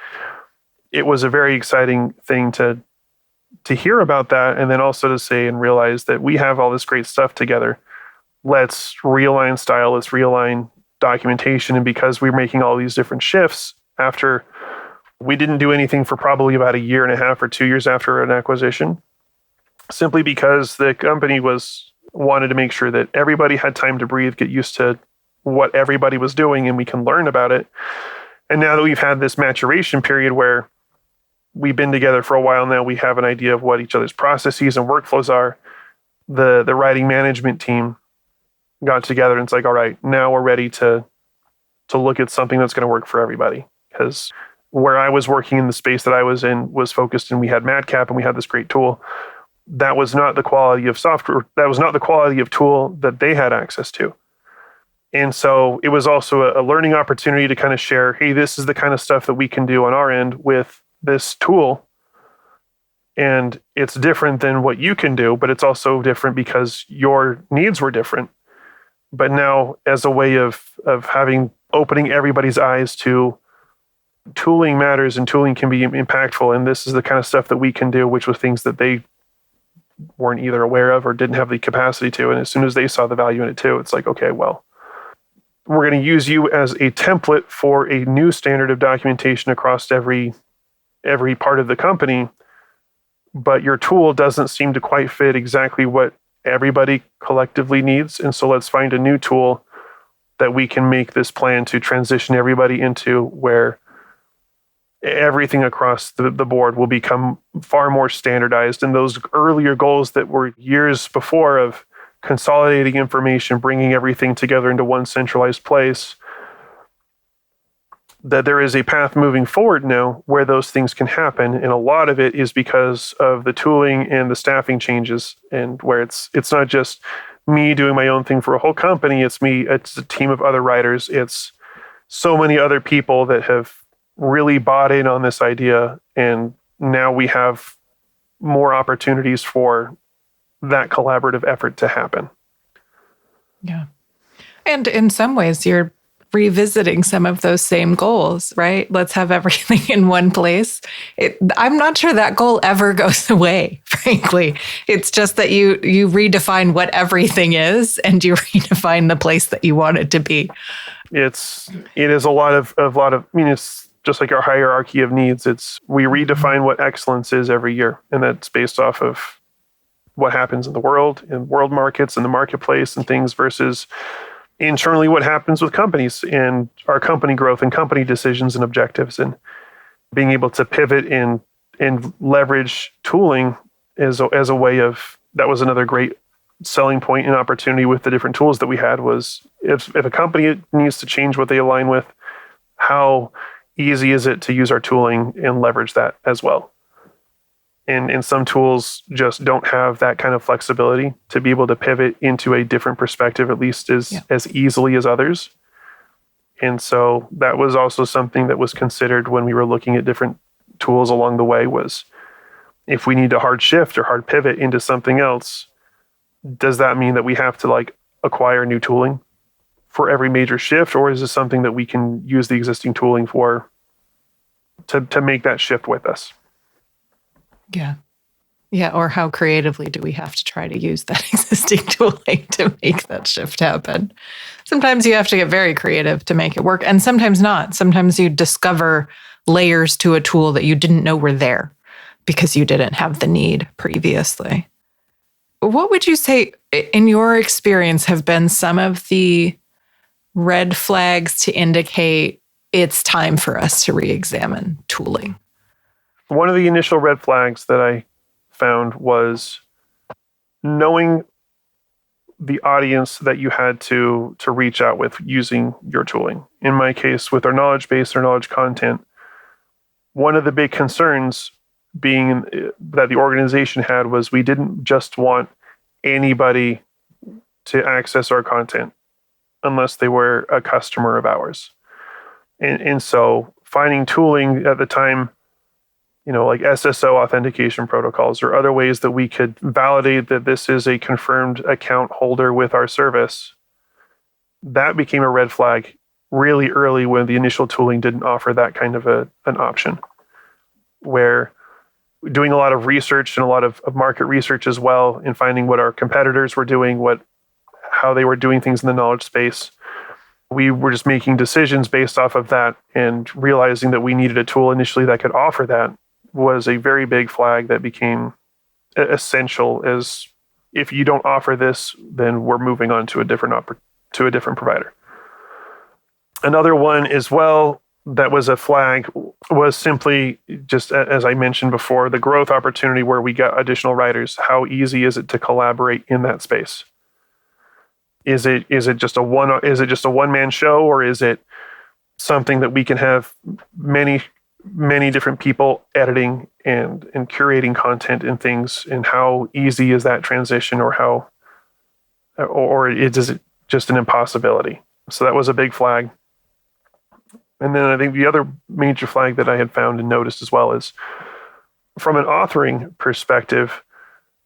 it was a very exciting thing to hear about that, and then also to say and realize that we have all this great stuff together. Let's realign style, let's realign documentation. And because we're making all these different shifts after we didn't do anything for probably about a year and a half or 2 years after an acquisition, simply because the company wanted to make sure that everybody had time to breathe, get used to what everybody was doing, and we can learn about it. And now that we've had this maturation period where we've been together for a while now, we have an idea of what each other's processes and workflows are. The writing management team got together and it's like, all right, now we're ready to look at something that's going to work for everybody. Because where I was working in the space that I was in was focused, and we had Madcap and we had this great tool. That was not the quality of software. That was not the quality of tool that they had access to. And so it was also a learning opportunity to kind of share, hey, this is the kind of stuff that we can do on our end with this tool. And it's different than what you can do, but it's also different because your needs were different. But now, as a way of opening everybody's eyes to tooling matters and tooling can be impactful, and this is the kind of stuff that we can do, which was things that they weren't either aware of or didn't have the capacity to. And as soon as they saw the value in it too, it's like, okay, well, we're going to use you as a template for a new standard of documentation across every part of the company, but your tool doesn't seem to quite fit exactly what everybody collectively needs. And so let's find a new tool that we can make this plan to transition everybody into, where everything across the board will become far more standardized. And those earlier goals that were years before of consolidating information, bringing everything together into one centralized place, that there is a path moving forward now where those things can happen. And a lot of it is because of the tooling and the staffing changes, and where it's not just me doing my own thing for a whole company. It's a team of other writers. It's so many other people that have really bought in on this idea. And now we have more opportunities for that collaborative effort to happen. Yeah. And in some ways, you're revisiting some of those same goals, right? Let's have everything in one place. I'm not sure that goal ever goes away, frankly. It's just that you redefine what everything is, and you redefine the place that you want it to be. It is a lot of, I mean, it's just like our hierarchy of needs. We redefine what excellence is every year. And that's based off of what happens in the world, in world markets, in the marketplace and things, versus internally what happens with companies and our company growth and company decisions and objectives, and being able to pivot and leverage tooling as a way of, that was another great selling point and opportunity with the different tools that we had, was if a company needs to change what they align with, how easy is it to use our tooling and leverage that as well? And some tools just don't have that kind of flexibility to be able to pivot into a different perspective, at least as easily as others. And so that was also something that was considered when we were looking at different tools along the way, was if we need to hard shift or hard pivot into something else, does that mean that we have to acquire new tooling for every major shift? Or is this something that we can use the existing tooling for to make that shift with us? Yeah. Yeah. Or how creatively do we have to try to use that existing tooling to make that shift happen? Sometimes you have to get very creative to make it work, and sometimes not. Sometimes you discover layers to a tool that you didn't know were there because you didn't have the need previously. What would you say, in your experience, have been some of the red flags to indicate it's time for us to re-examine tooling? One of the initial red flags that I found was knowing the audience that you had to reach out with using your tooling. In my case, with our knowledge base, our knowledge content, one of the big concerns being that the organization had was we didn't just want anybody to access our content unless they were a customer of ours. And so finding tooling at the time, like SSO authentication protocols or other ways that we could validate that this is a confirmed account holder with our service. That became a red flag really early when the initial tooling didn't offer that kind of an option, where doing a lot of research and a lot of market research as well, and finding what our competitors were doing, how they were doing things in the knowledge space. We were just making decisions based off of that, and realizing that we needed a tool initially that could offer that was a very big flag that became essential. As if you don't offer this, then we're moving on to a different provider. Another one as well that was a flag was simply, just as I mentioned before, the growth opportunity where we got additional writers. How easy is it to collaborate in that space? Is it just a one-man show, or is it something that we can have many different people editing and curating content and things? And how easy is that transition, or is it just an impossibility? So that was a big flag. And then I think the other major flag that I had found and noticed as well is, from an authoring perspective,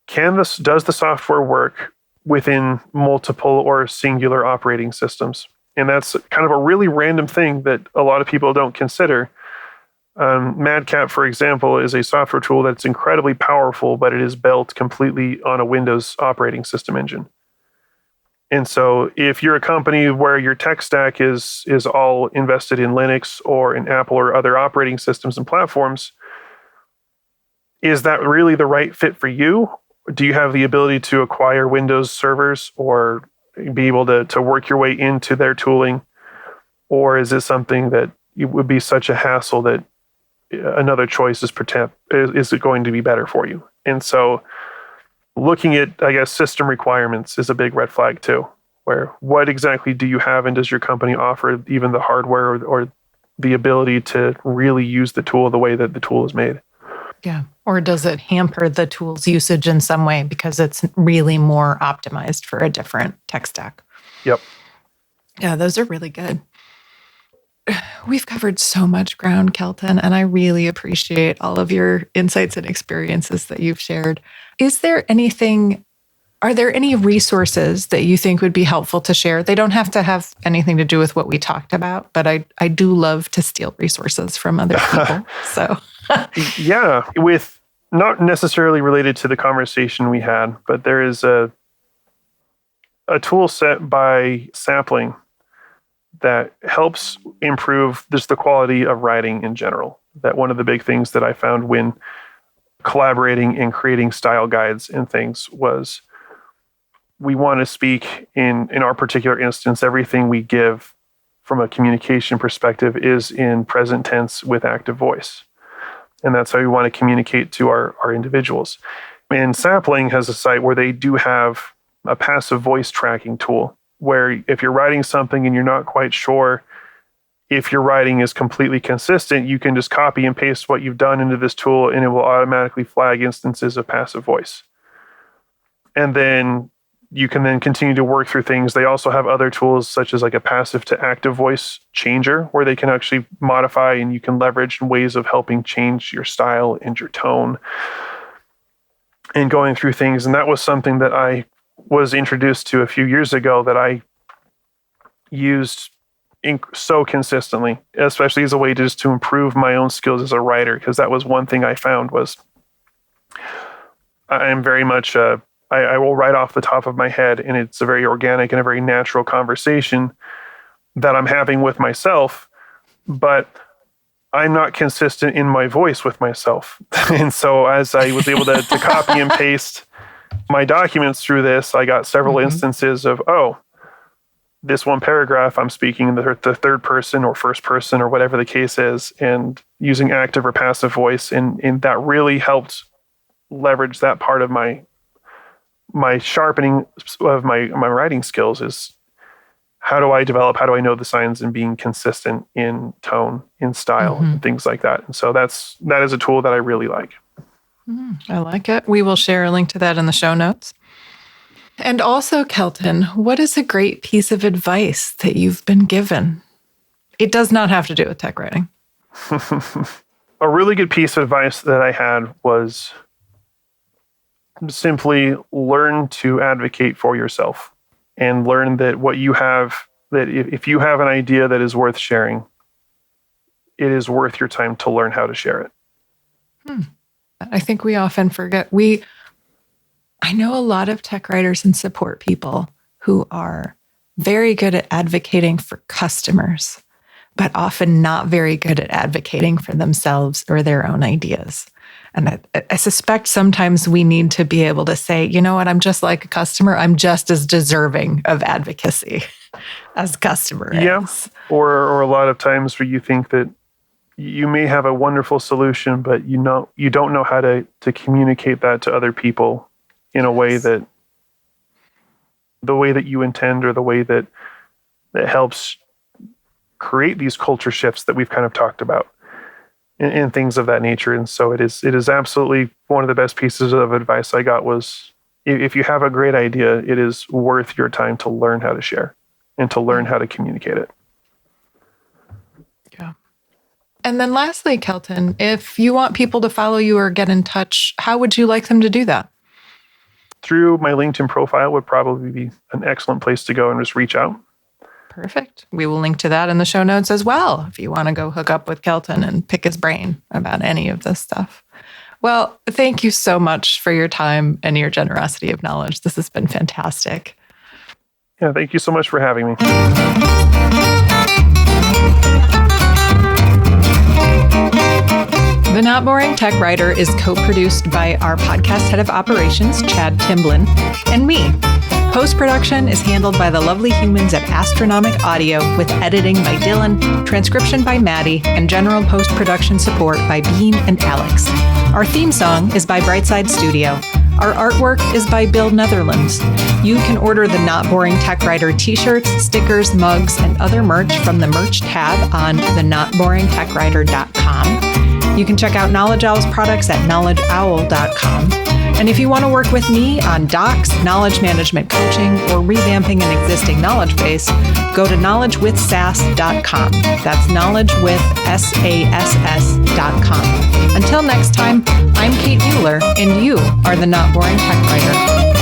does the software work within multiple or singular operating systems? And that's kind of a really random thing that a lot of people don't consider. Madcap, for example, is a software tool that's incredibly powerful, but it is built completely on a Windows operating system engine. And so if you're a company where your tech stack is all invested in Linux or in Apple or other operating systems and platforms, is that really the right fit for you? Do you have the ability to acquire Windows servers or be able to work your way into their tooling? Or is this something that it would be such a hassle that another choice is going to be better for you? And so looking at, I guess, system requirements is a big red flag too, where what exactly do you have, and does your company offer even the hardware or the ability to really use the tool the way that the tool is made? Yeah. Or does it hamper the tool's usage in some way because it's really more optimized for a different tech stack? Yep. Yeah, those are really good. We've covered so much ground, Kelton, and I really appreciate all of your insights and experiences that you've shared. Are there any resources that you think would be helpful to share? They don't have to have anything to do with what we talked about, but I do love to steal resources from other people. So yeah, with not necessarily related to the conversation we had, but there is a tool set by Sapling that helps improve just the quality of writing in general. That one of the big things that I found when collaborating and creating style guides and things was, we want to speak in our particular instance, everything we give from a communication perspective is in present tense with active voice. And that's how we want to communicate to our individuals. And Sapling has a site where they do have a passive voice tracking tool, where if you're writing something and you're not quite sure if your writing is completely consistent, you can just copy and paste what you've done into this tool, and it will automatically flag instances of passive voice. And then you can then continue to work through things. They also have other tools such as like a passive to active voice changer, where they can actually modify and you can leverage ways of helping change your style and your tone and going through things. And that was something that I was introduced to a few years ago that I used so consistently, especially as a way just to improve my own skills as a writer, because that was one thing I found was I am very much I will write off the top of my head, and it's a very organic and a very natural conversation that I'm having with myself, but I'm not consistent in my voice with myself. And so as I was able to copy and paste my documents through this, I got several instances of, this one paragraph I'm speaking in the third person or first person or whatever the case is, and using active or passive voice. And that really helped leverage that part of my sharpening of my writing skills. Is how do I know the signs and being consistent in tone, in style, and things like that. And so that is a tool that I really like. I like it. We will share a link to that in the show notes. And also, Kelton, what is a great piece of advice that you've been given? It does not have to do with tech writing. A really good piece of advice that I had was simply learn to advocate for yourself and learn that what you have, that if you have an idea that is worth sharing, it is worth your time to learn how to share it. I think we often forget. I know a lot of tech writers and support people who are very good at advocating for customers, but often not very good at advocating for themselves or their own ideas. And I suspect sometimes we need to be able to say, you know what, I'm just like a customer. I'm just as deserving of advocacy as a customer is. Or a lot of times where you think that you may have a wonderful solution, but you don't know how to communicate that to other people in a way that the way that you intend, or the way that helps create these culture shifts that we've kind of talked about, and things of that nature. And so it is absolutely one of the best pieces of advice I got was, if you have a great idea, it is worth your time to learn how to share and to learn how to communicate it. Yeah. And then lastly, Kelton, if you want people to follow you or get in touch, how would you like them to do that? Through my LinkedIn profile would probably be an excellent place to go and just reach out. Perfect. We will link to that in the show notes as well, if you want to go hook up with Kelton and pick his brain about any of this stuff. Well, thank you so much for your time and your generosity of knowledge. This has been fantastic. Yeah, thank you so much for having me. The Not Boring Tech Writer is co-produced by our podcast head of operations, Chad Timblin, and me. Post-production is handled by the lovely humans at Astronomic Audio, with editing by Dylan, transcription by Maddie, and general post-production support by Bean and Alex. Our theme song is by Brightside Studio. Our artwork is by Bill Netherlands. You can order the Not Boring Tech Writer t-shirts, stickers, mugs, and other merch from the merch tab on thenotboringtechwriter.com. You can check out Knowledge Owl's products at knowledgeowl.com. And if you want to work with me on docs, knowledge management coaching, or revamping an existing knowledge base, go to knowledgewithsass.com. That's knowledgewithsass.com. Until next time, I'm Kate Mueller, and you are the Not Boring Tech Writer.